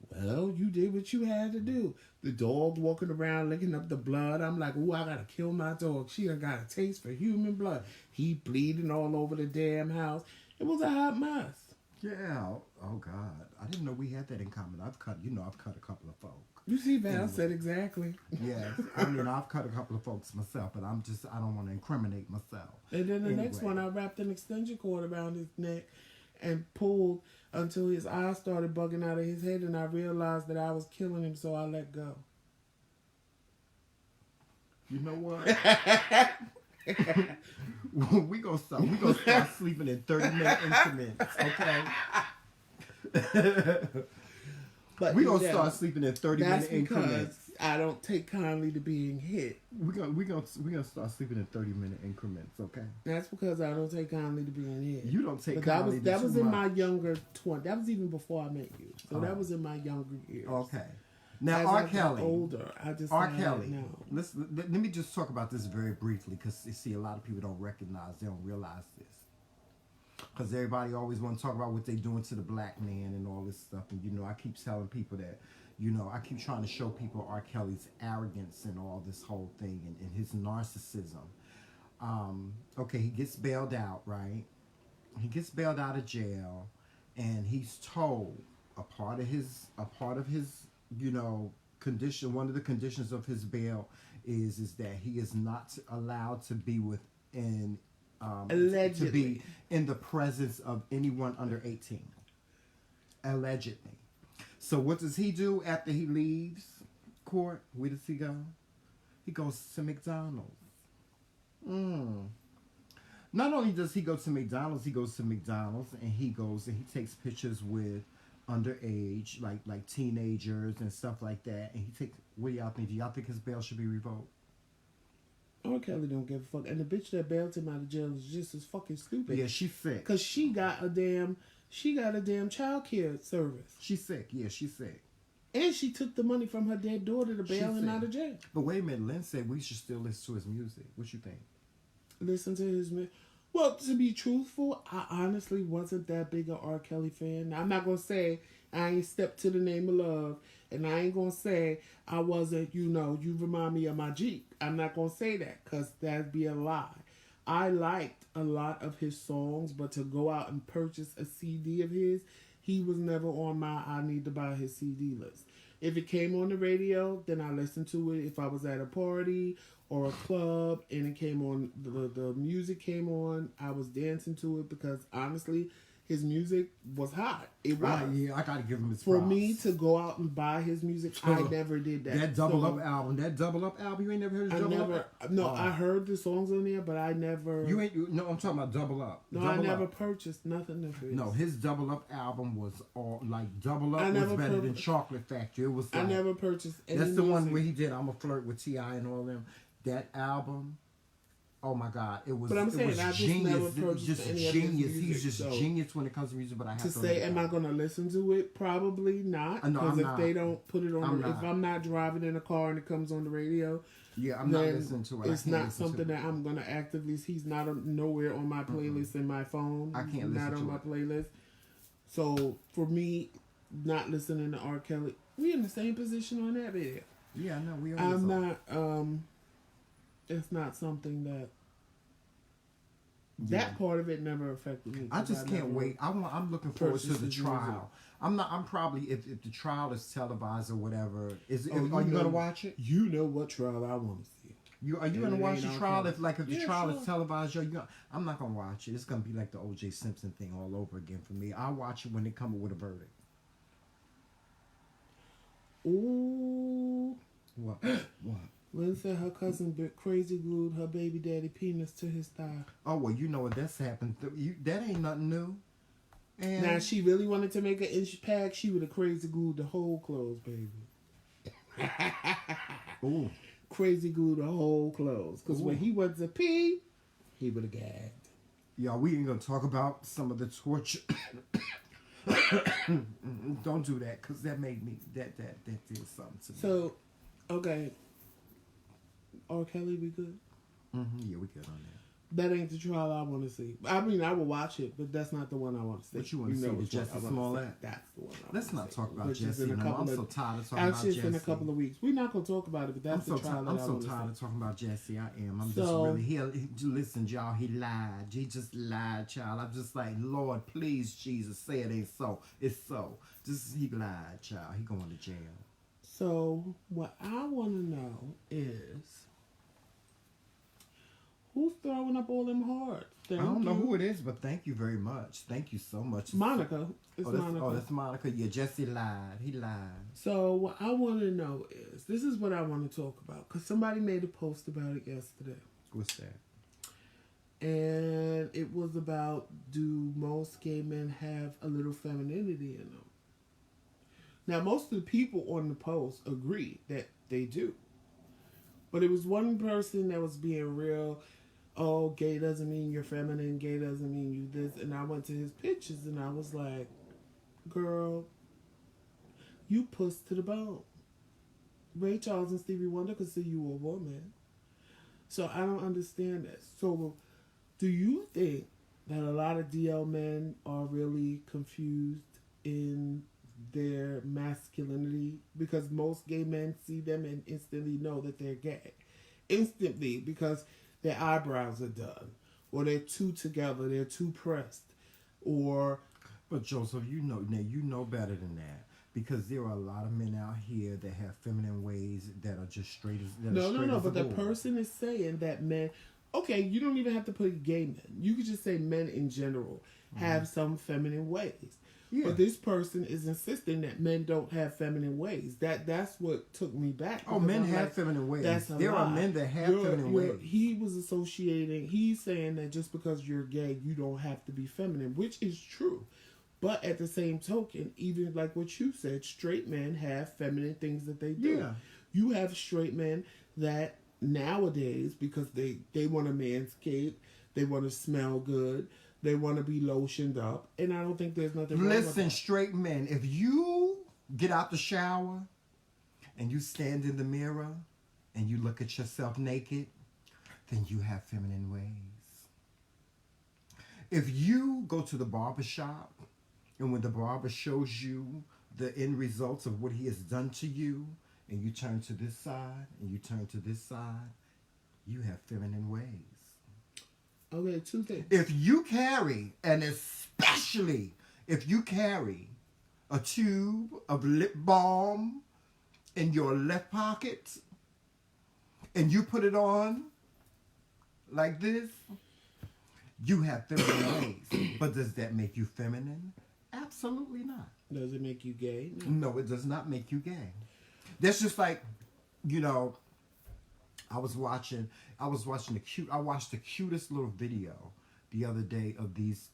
Speaker 1: "Well, you did what you had to do." The dog walking around licking up the blood. I'm like, "Ooh, I gotta kill my dog. She done got a taste for human blood." He bleeding all over the damn house. It was a hot mess.
Speaker 2: Yeah. Oh God. I didn't know we had that in common. I've cut a couple of folk.
Speaker 1: You see, Val said exactly.
Speaker 2: Yeah. I mean, I've cut a couple of folks myself, but I don't want to incriminate myself.
Speaker 1: And then the next one, I wrapped an extension cord around his neck and pulled until his eyes started bugging out of his head, and I realized that I was killing him, so I let go.
Speaker 2: You know what? we gonna start sleeping in 30-minute increments, okay?
Speaker 1: But
Speaker 2: we gonna start sleeping in 30-minute increments.
Speaker 1: I don't take kindly to being hit.
Speaker 2: We gonna start sleeping in 30-minute increments, okay?
Speaker 1: That's because I don't take kindly to being hit.
Speaker 2: You don't take
Speaker 1: but
Speaker 2: kindly.
Speaker 1: That was in my younger 20s. That was even before I met you. So that was in my younger years.
Speaker 2: Okay. Now,
Speaker 1: As
Speaker 2: R.
Speaker 1: I
Speaker 2: Kelly.
Speaker 1: got older, I just
Speaker 2: R. Kelly.
Speaker 1: No.
Speaker 2: Let me just talk about this very briefly, because you see, a lot of people don't realize this. Because everybody always want to talk about what they doing to the black man and all this stuff. And, you know, I keep telling people that, you know, I keep trying to show people R. Kelly's arrogance and all this whole thing and his narcissism. Okay, he gets bailed out, right? He gets bailed out of jail, and he's told a part of his, you know, condition. One of the conditions of his bail is that he is not allowed to be within.
Speaker 1: Allegedly.
Speaker 2: To be in the presence of anyone under 18. Allegedly. So what does he do after he leaves court? Where does he go? He goes to McDonald's. Not only does he go to McDonald's, he goes to McDonald's and he takes pictures with underage, like teenagers and stuff like that. And he takes, what do y'all think? Do y'all think his bail should be revoked?
Speaker 1: R. Kelly don't give a fuck. And the bitch that bailed him out of jail is just as fucking stupid.
Speaker 2: Yeah, she's sick.
Speaker 1: Because she got a damn child care service.
Speaker 2: She's sick. Yeah, she's sick.
Speaker 1: And she took the money from her dead daughter to bail him out of jail.
Speaker 2: But wait a minute, Lynn said we should still listen to his music. What you think?
Speaker 1: Listen to his music. Well, to be truthful, I honestly wasn't that big a R. Kelly fan. Now, I'm not going to say I ain't stepped to the name of love. And I ain't going to say I wasn't, you know, you remind me of my Jeep. I'm not going to say that because that'd be a lie. I liked a lot of his songs, but to go out and purchase a CD of his, he was never on my I need to buy his CD list. If it came on the radio, then I listened to it. If I was at a party or a club and it came on, the music came on, I was dancing to it because honestly, his music was hot. It was.
Speaker 2: Yeah, I gotta give him his
Speaker 1: For
Speaker 2: props.
Speaker 1: me to go out and buy his music, I never did that.
Speaker 2: That Double Up album, you ain't never heard of Double Up?
Speaker 1: No, I heard the songs on there, but I never.
Speaker 2: No, I'm talking about Double Up.
Speaker 1: No,
Speaker 2: Double
Speaker 1: I never
Speaker 2: Up.
Speaker 1: purchased nothing of his.
Speaker 2: No, his Double Up album was all like Double Up was better than Chocolate Factory. It was. Like,
Speaker 1: I never purchased any
Speaker 2: That's the
Speaker 1: music.
Speaker 2: one where he did I'm a Flirt with T.I. and all them. That album. Oh my God! It was.
Speaker 1: But I'm saying I just
Speaker 2: genius.
Speaker 1: never purchased
Speaker 2: Just
Speaker 1: any of
Speaker 2: genius.
Speaker 1: his music,
Speaker 2: He's just
Speaker 1: so
Speaker 2: genius when it comes to music. But I have
Speaker 1: to say, am I going to listen to it? Probably not.
Speaker 2: No,
Speaker 1: because if they don't put it on, if
Speaker 2: not.
Speaker 1: I'm not driving in a car and it comes on the radio,
Speaker 2: yeah, I'm not listening to it.
Speaker 1: It's not something that I'm going to actively. He's not nowhere on my playlist in my phone.
Speaker 2: I can't listen
Speaker 1: not
Speaker 2: to
Speaker 1: on my
Speaker 2: it.
Speaker 1: playlist. So for me, not listening to R. Kelly, we in the same position on that video.
Speaker 2: Yeah, no, we are.
Speaker 1: I'm not. It's not something that. That part of it never affected me.
Speaker 2: I just can't wait. I'm looking forward to the trial. I'm probably if the trial is televised or whatever. Are you gonna watch it?
Speaker 1: You know what trial I want to see.
Speaker 2: Are you gonna watch the trial? If the trial is televised, I'm not gonna watch it. It's gonna be like the O.J. Simpson thing all over again for me. I'll watch it when they come up with a verdict.
Speaker 1: Ooh.
Speaker 2: What?
Speaker 1: Lynn said her cousin crazy glued her baby daddy penis to his thigh.
Speaker 2: Oh, well, you know what that's happened. That ain't nothing new. And
Speaker 1: now, she really wanted to make an inch pack, she would have crazy glued the whole clothes, baby.
Speaker 2: Ooh.
Speaker 1: Crazy glued the whole clothes. Because when he went to pee, he would have gagged.
Speaker 2: Y'all, we ain't going to talk about some of the torture. Don't do that, because that made me, that did something to me.
Speaker 1: So, okay. R. Kelly, we good?
Speaker 2: Yeah, we good on that.
Speaker 1: That ain't the trial I want to see. I mean, I will watch it, but that's not the one I want to see.
Speaker 2: What you want to see? The Jussie Smollett?
Speaker 1: That's the one.
Speaker 2: Let's not talk about Jussie. I'm so tired of talking about Jussie.
Speaker 1: In a couple of weeks. We're not going to talk about it, but that's the trial that I want to see.
Speaker 2: I'm so tired of talking about Jussie. I am. I'm just really... Listen, y'all, he lied. He just lied, child. I'm just like, Lord, please, Jesus, say it ain't so. It's so. He lied, child. He going to jail.
Speaker 1: So, what I want to know is... who's throwing up all them hearts?
Speaker 2: I don't know who it is, but thank you very much. Thank you so much.
Speaker 1: Monica. It's Monica.
Speaker 2: Oh, that's Monica. Yeah, Jesse lied. He lied.
Speaker 1: So what I want to know is, this is what I want to talk about, because somebody made a post about it yesterday.
Speaker 2: What's that?
Speaker 1: And it was about, do most gay men have a little femininity in them? Now, most of the people on the post agree that they do. But it was one person that was being real, oh, gay doesn't mean you're feminine, gay doesn't mean you this. And I went to his pictures and I was like, girl, you puss to the bone. Ray Charles and Stevie Wonder consider you a woman. So I don't understand that. So do you think that a lot of DL men are really confused in their masculinity? Because most gay men see them and instantly know that they're gay. Instantly, because their eyebrows are done, or they're too together, they're too pressed, or...
Speaker 2: But Joseph, you know better than that. Because there are a lot of men out here that have feminine ways that are just straight as...
Speaker 1: No, but the person is saying that men... Okay, you don't even have to put gay men. You could just say men in general have some feminine ways. Yeah. But this person is insisting that men don't have feminine ways. That's what took me back.
Speaker 2: Oh, men have feminine ways. There are men that have feminine ways.
Speaker 1: He's saying that just because you're gay, you don't have to be feminine, which is true. But at the same token, even like what you said, straight men have feminine things that they do. Yeah. You have straight men that nowadays, because they want to manscape, they want to smell good, they want to be lotioned up, and I don't think there's nothing wrong with that.
Speaker 2: Listen, straight men, if you get out the shower and you stand in the mirror and you look at yourself naked, then you have feminine ways. If you go to the barber shop and when the barber shows you the end results of what he has done to you, and you turn to this side, and you turn to this side, you have feminine ways.
Speaker 1: Okay, two things.
Speaker 2: If you carry, and especially if you carry a tube of lip balm in your left pocket, and you put it on like this, you have feminine ways. But does that make you feminine? Absolutely not.
Speaker 1: Does it make you gay?
Speaker 2: No, it does not make you gay. That's just like, I watched the cutest little video the other day of this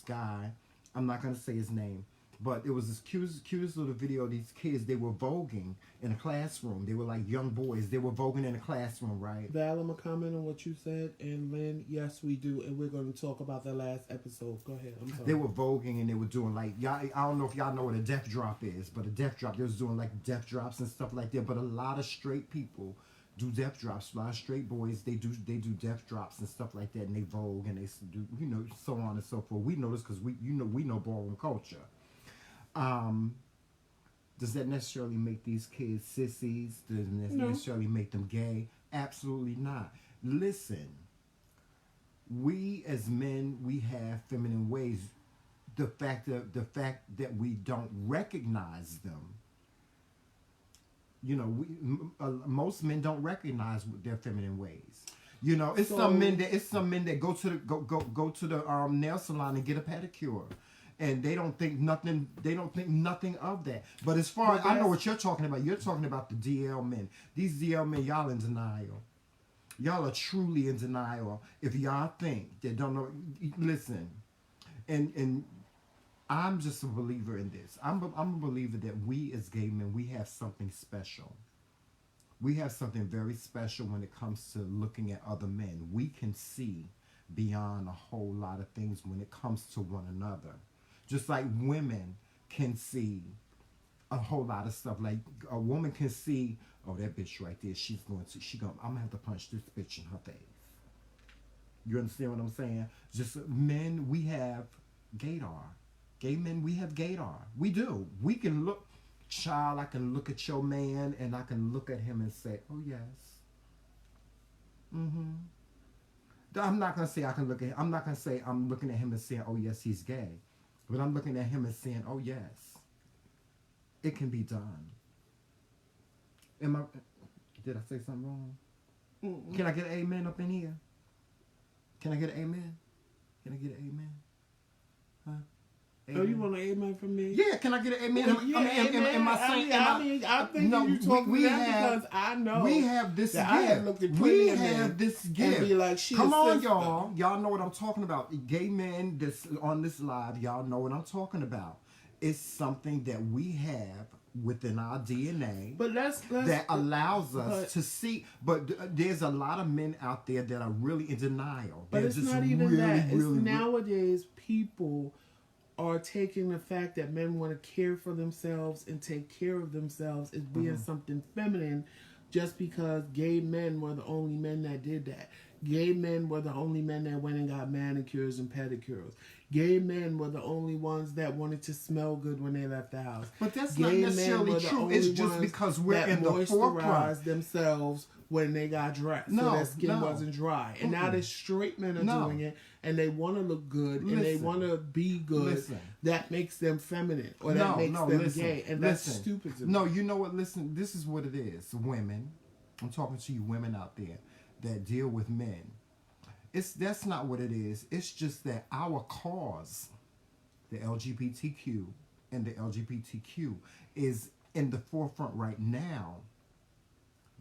Speaker 2: guy. I'm not gonna say his name, but it was this cutest little video of these kids. They were voguing in a classroom. They were like young boys. They were voguing in a classroom, right?
Speaker 1: Val, I'm gonna comment on what you said, and Lynn, yes, we do, and we're gonna talk about the last episode. Go ahead. I'm sorry.
Speaker 2: They were voguing and they were doing like, I don't know if y'all know what a death drop is, but a death drop, they was doing like death drops and stuff like that. But a lot of straight people do death drops. A lot of straight boys, they do death drops and stuff like that, and they vogue and they do, so on and so forth. We know this because we know ballroom culture. Does that necessarily make these kids sissies? Does it necessarily make them gay? Absolutely not. Listen, we as men, we have feminine ways. The fact that we don't recognize them. Most men don't recognize their feminine ways. It's some men that go to the nail salon and get a pedicure. And they don't think nothing of that. But as far as I know what you're talking about, you're talking about the DL men. These DL men, y'all in denial. Y'all are truly in denial. If y'all think they don't know, listen. And I'm just a believer in this. I'm a believer that we as gay men, we have something special. We have something very special when it comes to looking at other men. We can see beyond a whole lot of things when it comes to one another. Just like women can see a whole lot of stuff. Like a woman can see, oh, that bitch right there, I'm gonna have to punch this bitch in her face. You understand what I'm saying? Just men, we have gaydar. Gay men, we have gaydar. We do. We can look, child, I can look at your man and I can look at him and say, oh yes. I'm not gonna say I can look at him. I'm not gonna say I'm looking at him and saying, oh yes, he's gay. But I'm looking at him and saying, oh yes, it can be done. Did I say something wrong? Can I get an amen up in here? Can I get an amen? Can I get an amen? Huh?
Speaker 1: Oh, you want an amen from me?
Speaker 2: Yeah, can I get an amen?
Speaker 1: Well, yeah,
Speaker 2: Am I saying?
Speaker 1: I'm thinking
Speaker 2: no,
Speaker 1: you talking
Speaker 2: we
Speaker 1: to them
Speaker 2: have,
Speaker 1: because I know
Speaker 2: we have this
Speaker 1: that I have
Speaker 2: gift.
Speaker 1: looked at plenty
Speaker 2: We
Speaker 1: of men
Speaker 2: have this
Speaker 1: and
Speaker 2: gift.
Speaker 1: be like, she
Speaker 2: Come
Speaker 1: a
Speaker 2: on,
Speaker 1: sister.
Speaker 2: y'all. Y'all know what I'm talking about. Gay men this on this live, y'all know what I'm talking about. It's something that we have within our DNA,
Speaker 1: But let's
Speaker 2: that allows us to see. But there's a lot of men out there that are really in denial.
Speaker 1: But
Speaker 2: They're
Speaker 1: it's
Speaker 2: just
Speaker 1: not even
Speaker 2: really,
Speaker 1: that. It's
Speaker 2: really,
Speaker 1: nowadays people are taking the fact that men want to care for themselves and take care of themselves as being something feminine, just because gay men were the only men that did that. Gay men were the only men that went and got manicures and pedicures. Gay men were the only ones that wanted to smell good when they left the house.
Speaker 2: But that's
Speaker 1: Gay
Speaker 2: not
Speaker 1: men
Speaker 2: necessarily
Speaker 1: were the
Speaker 2: true.
Speaker 1: only
Speaker 2: It's just
Speaker 1: ones
Speaker 2: because we're
Speaker 1: that
Speaker 2: in the forefront.
Speaker 1: moisturized themselves when they got dressed, so their skin wasn't dry. And now the straight men are doing it, and they want to look good, and they want to be good. That makes them feminine, or that makes them gay, and that's stupid to me.
Speaker 2: No, you know what? Listen, this is what it is. Women, I'm talking to you women out there that deal with men. That's not what it is. It's just that our cause, the LGBTQ and the LGBTQ, is in the forefront right now.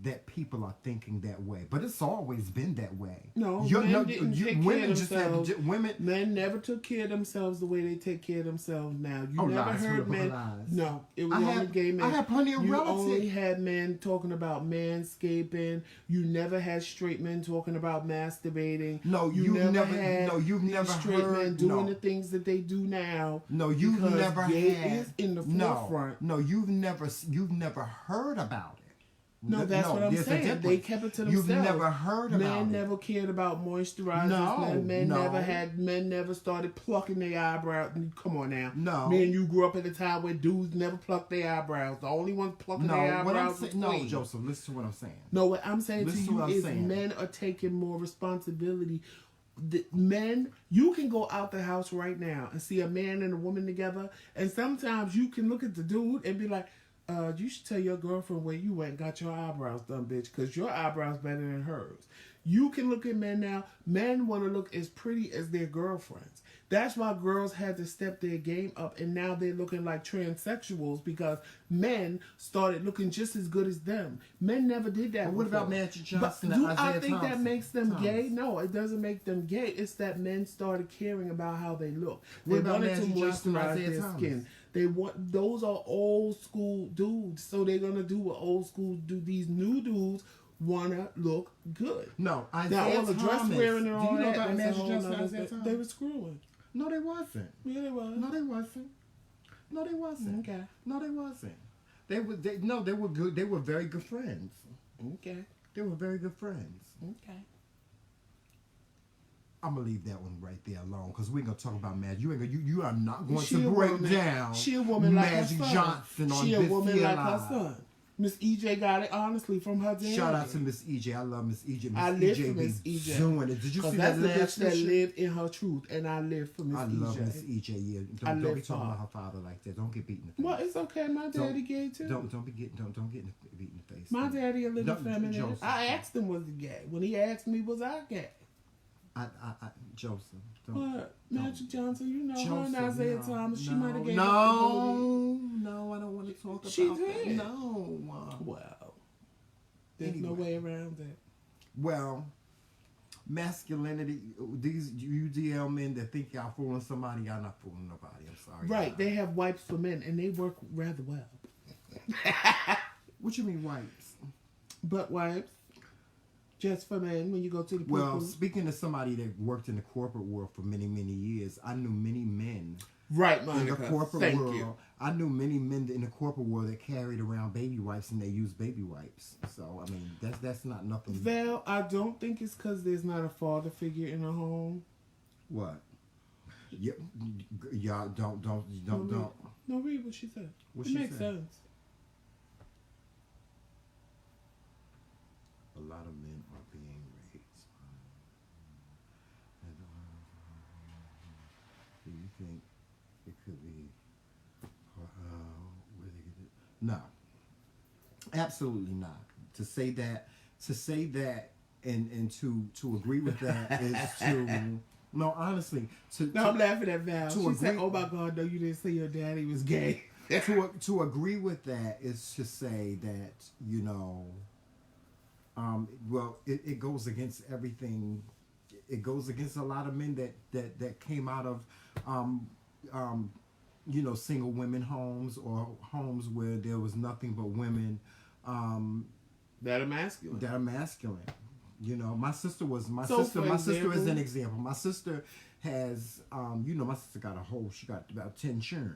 Speaker 2: That people are thinking that way, but it's always been that way.
Speaker 1: No, men didn't take care of themselves.
Speaker 2: Women,
Speaker 1: men never took care of themselves the way they take care of themselves now. You never
Speaker 2: lies,
Speaker 1: heard men. No, it was only gay men.
Speaker 2: I had plenty of relatives.
Speaker 1: You only had men talking about manscaping. You never had straight men talking about masturbating.
Speaker 2: No,
Speaker 1: you've never straight
Speaker 2: heard
Speaker 1: men doing the things that they do now.
Speaker 2: No, you've never
Speaker 1: gay
Speaker 2: had.
Speaker 1: is in the forefront.
Speaker 2: No, you've never heard about it.
Speaker 1: No, that's what I'm saying. They kept it to themselves.
Speaker 2: You've never heard about it.
Speaker 1: Men never cared about moisturizers. Men never started plucking their eyebrows. Come on now.
Speaker 2: No.
Speaker 1: Me and you grew up at a time where dudes never plucked their eyebrows. The only ones plucking their eyebrows was
Speaker 2: No, Joseph, listen to what I'm saying.
Speaker 1: No, what I'm saying to you is men are taking more responsibility. The men, you can go out the house right now and see a man and a woman together, and sometimes you can look at the dude and be like, you should tell your girlfriend where you went and got your eyebrows done, bitch, because your eyebrows better than hers. You can look at men now. Men want to look as pretty as their girlfriends. That's why girls had to step their game up, and now they're looking like transsexuals because men started looking just as good as them. Men never did that.
Speaker 2: But what about Magic Johnson?
Speaker 1: Do I think that makes them gay? No, it doesn't make them gay. It's that men started caring about how they look. They wanted to moisturize their skin. Those are old school dudes, so they're gonna do what old school do. These new dudes wanna look good.
Speaker 2: No,
Speaker 1: now all the dress wearing and all that.
Speaker 2: About Magic Johnson and Isaiah
Speaker 1: They were screwing.
Speaker 2: No, they wasn't.
Speaker 1: Yeah, they was.
Speaker 2: No, they wasn't. No, they wasn't.
Speaker 1: Okay.
Speaker 2: No, they wasn't. They were good. They were very good friends.
Speaker 1: Okay.
Speaker 2: They were very good friends.
Speaker 1: Okay.
Speaker 2: I'm gonna leave that one right there alone because we're gonna talk about Magic. You are not going to break down.
Speaker 1: She a woman
Speaker 2: Magic
Speaker 1: like her son.
Speaker 2: Johnson on
Speaker 1: she
Speaker 2: this
Speaker 1: a woman
Speaker 2: year
Speaker 1: like
Speaker 2: live.
Speaker 1: her son. Miss EJ got it honestly from her dad.
Speaker 2: Shout out to Miss EJ. I love Miss EJ.
Speaker 1: I live for Miss EJ.
Speaker 2: Doing it. Did you see
Speaker 1: that's
Speaker 2: that
Speaker 1: the
Speaker 2: last
Speaker 1: bitch that lived in her truth, and I live for Miss EJ.
Speaker 2: I love Miss EJ. Yeah, don't be talking about her father like that. Don't get beat in the face.
Speaker 1: Well, it's okay. My daddy gay too.
Speaker 2: Don't get beat in the face.
Speaker 1: My daddy a little feminine. Joseph, I asked him was he gay. When he asked me was I gay.
Speaker 2: Joseph.
Speaker 1: What? Magic Johnson, you know her and Isaiah Thomas. She might have gave
Speaker 2: No, I don't want to talk about that. No.
Speaker 1: Well, there's no way around that.
Speaker 2: Well, masculinity, these UDL men that think y'all fooling somebody, y'all not fooling nobody. I'm sorry.
Speaker 1: Right, they have wipes for men, and they work rather well.
Speaker 2: What you mean wipes?
Speaker 1: Butt wipes. Just for men when you go to the
Speaker 2: Well, speaking to somebody that worked in the corporate world for many, many years, I knew many men.
Speaker 1: Right, Monica.
Speaker 2: In the corporate world, I knew many men in the corporate world that carried around baby wipes and they used baby wipes. So, I mean, that's not nothing.
Speaker 1: Val, I don't think it's because there's not a father figure in the home.
Speaker 2: What? Y'all don't.
Speaker 1: No, read what she said. It makes sense.
Speaker 2: A lot of men are being raised. Do you think it could be where they get it? No, absolutely not. To say that, and to agree with that is to No, honestly,
Speaker 1: No, I'm laughing at Val. She
Speaker 2: agree,
Speaker 1: said, "Oh my God, no, you didn't say your daddy was gay."
Speaker 2: to agree with that is to say that well, it goes against everything. It goes against a lot of men that came out of single women homes or homes where there was nothing but women
Speaker 1: that are masculine.
Speaker 2: My sister was my
Speaker 1: So,
Speaker 2: sister.
Speaker 1: for
Speaker 2: My sister is
Speaker 1: example-
Speaker 2: an example. My sister has my sister got she got about 10 children.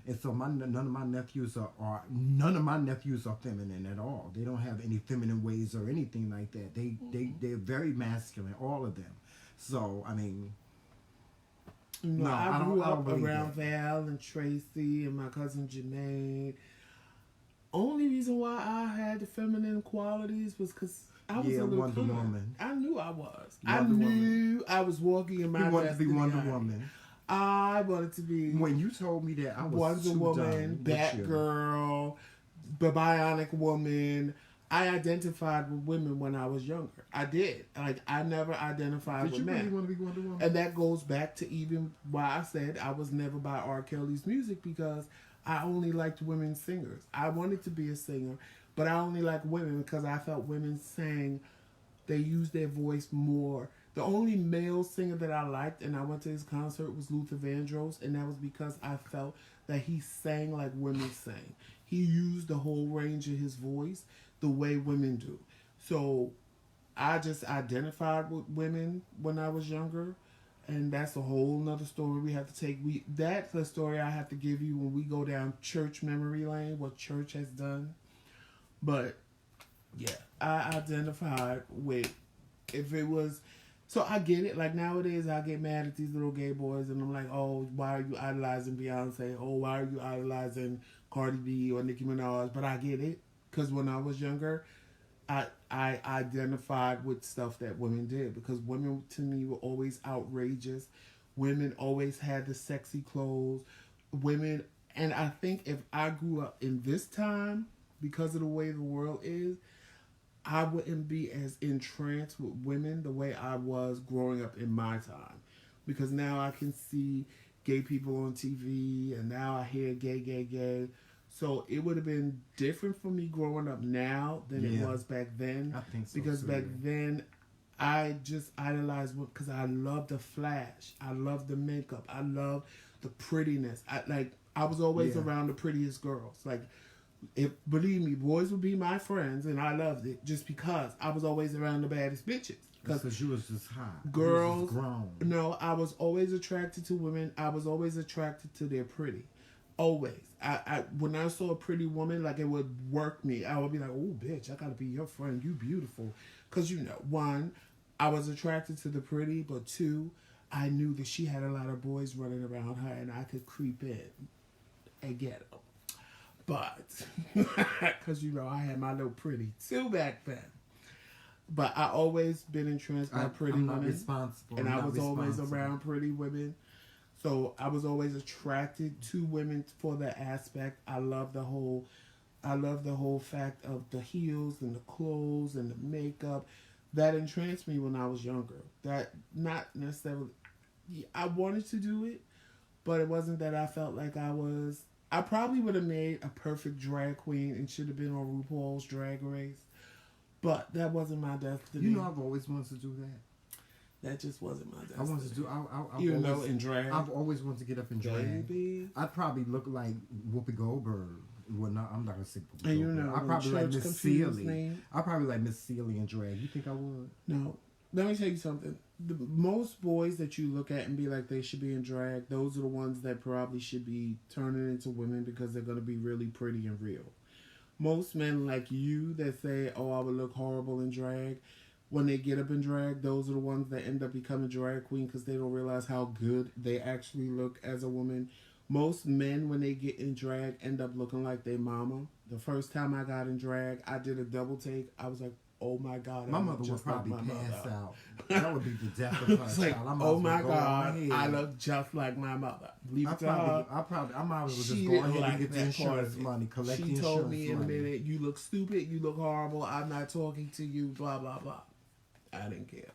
Speaker 2: And so none of my nephews are feminine at all. They don't have any feminine ways or anything like that. They're very masculine, all of them. So I mean,
Speaker 1: no, I grew up
Speaker 2: believe
Speaker 1: around
Speaker 2: that.
Speaker 1: Val and Tracy and my cousin Jermaine. Only reason why I had the feminine qualities was because I was a little
Speaker 2: Wonder
Speaker 1: kid.
Speaker 2: Woman.
Speaker 1: I knew I was.
Speaker 2: Wonder Woman.
Speaker 1: I was walking in my
Speaker 2: You wanted to be
Speaker 1: destiny.
Speaker 2: Wonder Woman.
Speaker 1: I wanted to be
Speaker 2: When you told me that, I was
Speaker 1: Wonder
Speaker 2: too
Speaker 1: Woman,
Speaker 2: done with you.
Speaker 1: Batgirl, the Bionic Woman. I identified with women when I was younger. I did. Like, I never identified
Speaker 2: Did
Speaker 1: with
Speaker 2: you
Speaker 1: men.
Speaker 2: really want to be Wonder Woman?
Speaker 1: And that goes back to even why I said I was never by R. Kelly's music, because I only liked women singers. I wanted to be a singer, but I only liked women because I felt women sang, they used their voice more. The only male singer that I liked and I went to his concert was Luther Vandross, and that was because I felt that he sang like women sang. He used the whole range of his voice the way women do. So I just identified with women when I was younger, and that's a whole nother story we have to take. That's the story I have to give you when we go down church memory lane, what church has done. But yeah, I identified with, if it was, so I get it. Like nowadays, I get mad at these little gay boys, and I'm like, oh, why are you idolizing Beyonce? Oh, why are you idolizing Cardi B or Nicki Minaj? But I get it, because when I was younger, I identified with stuff that women did, because women to me were always outrageous. Women always had the sexy clothes. Women, and I think if I grew up in this time, because of the way the world is, I wouldn't be as entranced with women the way I was growing up in my time. Because now I can see gay people on TV, and now I hear gay. So it would have been different for me growing up now than it was back then.
Speaker 2: I think so.
Speaker 1: Because back then, I just idolized women because I loved the flash. I loved the makeup. I loved the prettiness. I was always around the prettiest girls. Like, believe me, boys would be my friends, and I loved it just because I was always around the baddest bitches.
Speaker 2: Because you was just hot.
Speaker 1: Girls,
Speaker 2: you was just grown.
Speaker 1: No, I was always attracted to women. I was always attracted to their pretty. Always. I when I saw a pretty woman, like, it would work me. I would be like, oh, bitch, I gotta be your friend. You beautiful. Because, one, I was attracted to the pretty, but two, I knew that she had a lot of boys running around her, and I could creep in and get them. But, because, I had my little pretty too back then. But I always been entranced by pretty
Speaker 2: I'm
Speaker 1: women.
Speaker 2: not responsible.
Speaker 1: And I was always around pretty women. So I was always attracted to women for that aspect. I love the whole fact of the heels and the clothes and the makeup. That entranced me when I was younger. That not necessarily, I wanted to do it, but it wasn't that I felt like I probably would have made a perfect drag queen and should have been on RuPaul's Drag Race. But that wasn't my destiny.
Speaker 2: I've always wanted to do that.
Speaker 1: That just wasn't my destiny.
Speaker 2: I wanted to do.
Speaker 1: Even though in drag,
Speaker 2: I've always wanted to get up in drag.
Speaker 1: Baby.
Speaker 2: I'd probably look like Whoopi Goldberg. Well, no, I'm not gonna say Whoopi
Speaker 1: And
Speaker 2: Goldberg. I probably like Miss Seeley.
Speaker 1: Me.
Speaker 2: I probably like Miss Seeley in drag. You think I would?
Speaker 1: No. Let me tell you something. Most boys that you look at and be like they should be in drag, those are the ones that probably should be turning into women because they're gonna be really pretty and real. Most men like you that say, oh, I would look horrible in drag, when they get up in drag, those are the ones that end up becoming drag queen because they don't realize how good they actually look as a woman. Most men, when they get in drag, end up looking like their mama. The first time I got in drag, I did a double take. I was like, oh my God.
Speaker 2: My mother would probably pass out. That would be the death of her
Speaker 1: like,
Speaker 2: child.
Speaker 1: oh my God, I look just like my mother. Leave it to her.
Speaker 2: I might as well just
Speaker 1: She
Speaker 2: go
Speaker 1: didn't
Speaker 2: ahead
Speaker 1: like
Speaker 2: and get the
Speaker 1: that
Speaker 2: insurance
Speaker 1: part.
Speaker 2: money, collect the
Speaker 1: She
Speaker 2: insurance
Speaker 1: told me in a
Speaker 2: money.
Speaker 1: minute, you look stupid, you look horrible, I'm not talking to you, blah, blah, blah. I didn't care.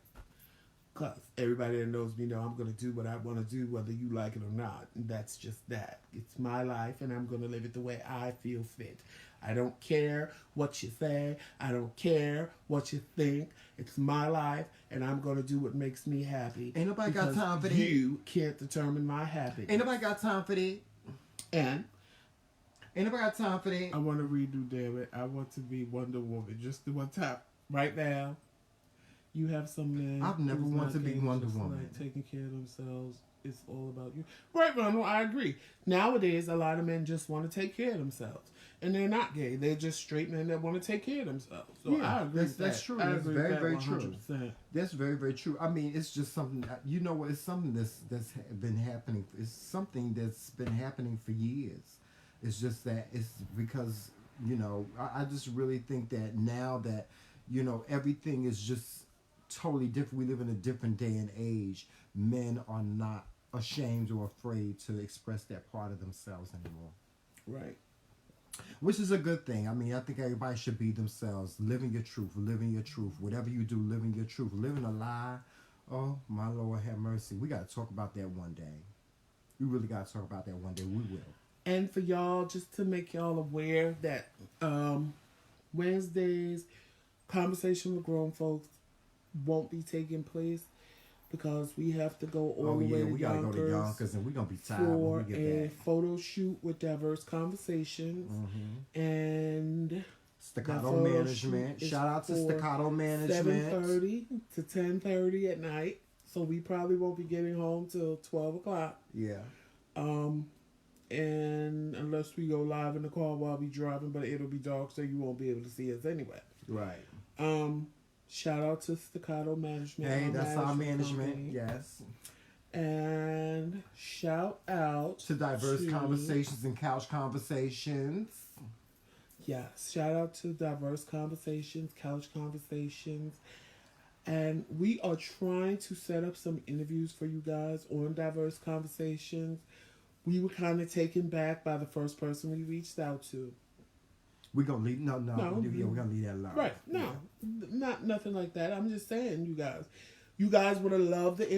Speaker 1: Because everybody that knows me know I'm going to do what I want to do, whether you like it or not. And that's just that. It's my life, and I'm going to live it the way I feel fit. I don't care what you say. I don't care what you think. It's my life, and I'm going to do what makes me happy.
Speaker 2: Ain't nobody got time for that.
Speaker 1: You can't determine my happiness.
Speaker 2: Ain't nobody got time for that.
Speaker 1: And
Speaker 2: ain't nobody got time for that.
Speaker 1: I want to redo, damn it. I want to be Wonder Woman. Just the one time. Right now. You have some men.
Speaker 2: I've never wanted to be Wonder Woman.
Speaker 1: Like taking care of themselves. It's all about you. Right, Ronald, I agree. Nowadays, a lot of men just want to take care of themselves. And they're not gay. They're just straight men that want to take care of themselves. So
Speaker 2: yeah,
Speaker 1: I agree with
Speaker 2: that's
Speaker 1: that.
Speaker 2: true.
Speaker 1: I
Speaker 2: That's
Speaker 1: agree
Speaker 2: very,
Speaker 1: with that
Speaker 2: very
Speaker 1: 100%.
Speaker 2: true. That's very, very true. I mean, it's just something, you know what, it's something that's been happening. It's something that's been happening for years. It's just that it's because, you know, I just really think that now that, you know, everything is just totally different. We live in a different day and age. Men are not ashamed or afraid to express that part of themselves anymore.
Speaker 1: Right.
Speaker 2: Which is a good thing. I mean, I think everybody should be themselves. Living your truth. Living your truth. Whatever you do, living your truth. Living a lie. Oh, my Lord, have mercy. We got to talk about that one day. We really got to talk about that one day. We will.
Speaker 1: And for y'all, just to make y'all aware that Wednesdays, Conversation with Grown Folks won't be taking place because we have to go all the way to
Speaker 2: we gotta go to Yonkers, and we're gonna be tired
Speaker 1: for
Speaker 2: when we get
Speaker 1: a
Speaker 2: back.
Speaker 1: photo shoot with Diverse Conversations and
Speaker 2: Staccato Management. Shout out to Staccato Management.
Speaker 1: 7:30 to 10:30 at night. So we probably won't be getting home till 12 o'clock.
Speaker 2: Yeah.
Speaker 1: And unless we go live in the car while we driving, but it'll be dark, so you won't be able to see us anyway.
Speaker 2: Right.
Speaker 1: Shout out to Staccato Management.
Speaker 2: Hey, that's our management.
Speaker 1: Company.
Speaker 2: Yes.
Speaker 1: And shout out
Speaker 2: to Diverse Conversations and Couch Conversations.
Speaker 1: Yes, shout out to Diverse Conversations, Couch Conversations. And we are trying to set up some interviews for you guys on Diverse Conversations. We were kind of taken back by the first person we reached out to.
Speaker 2: We're going to leave. No. Yeah, we're going to leave that alone.
Speaker 1: Right. No, not nothing like that. I'm just saying, you guys would have loved the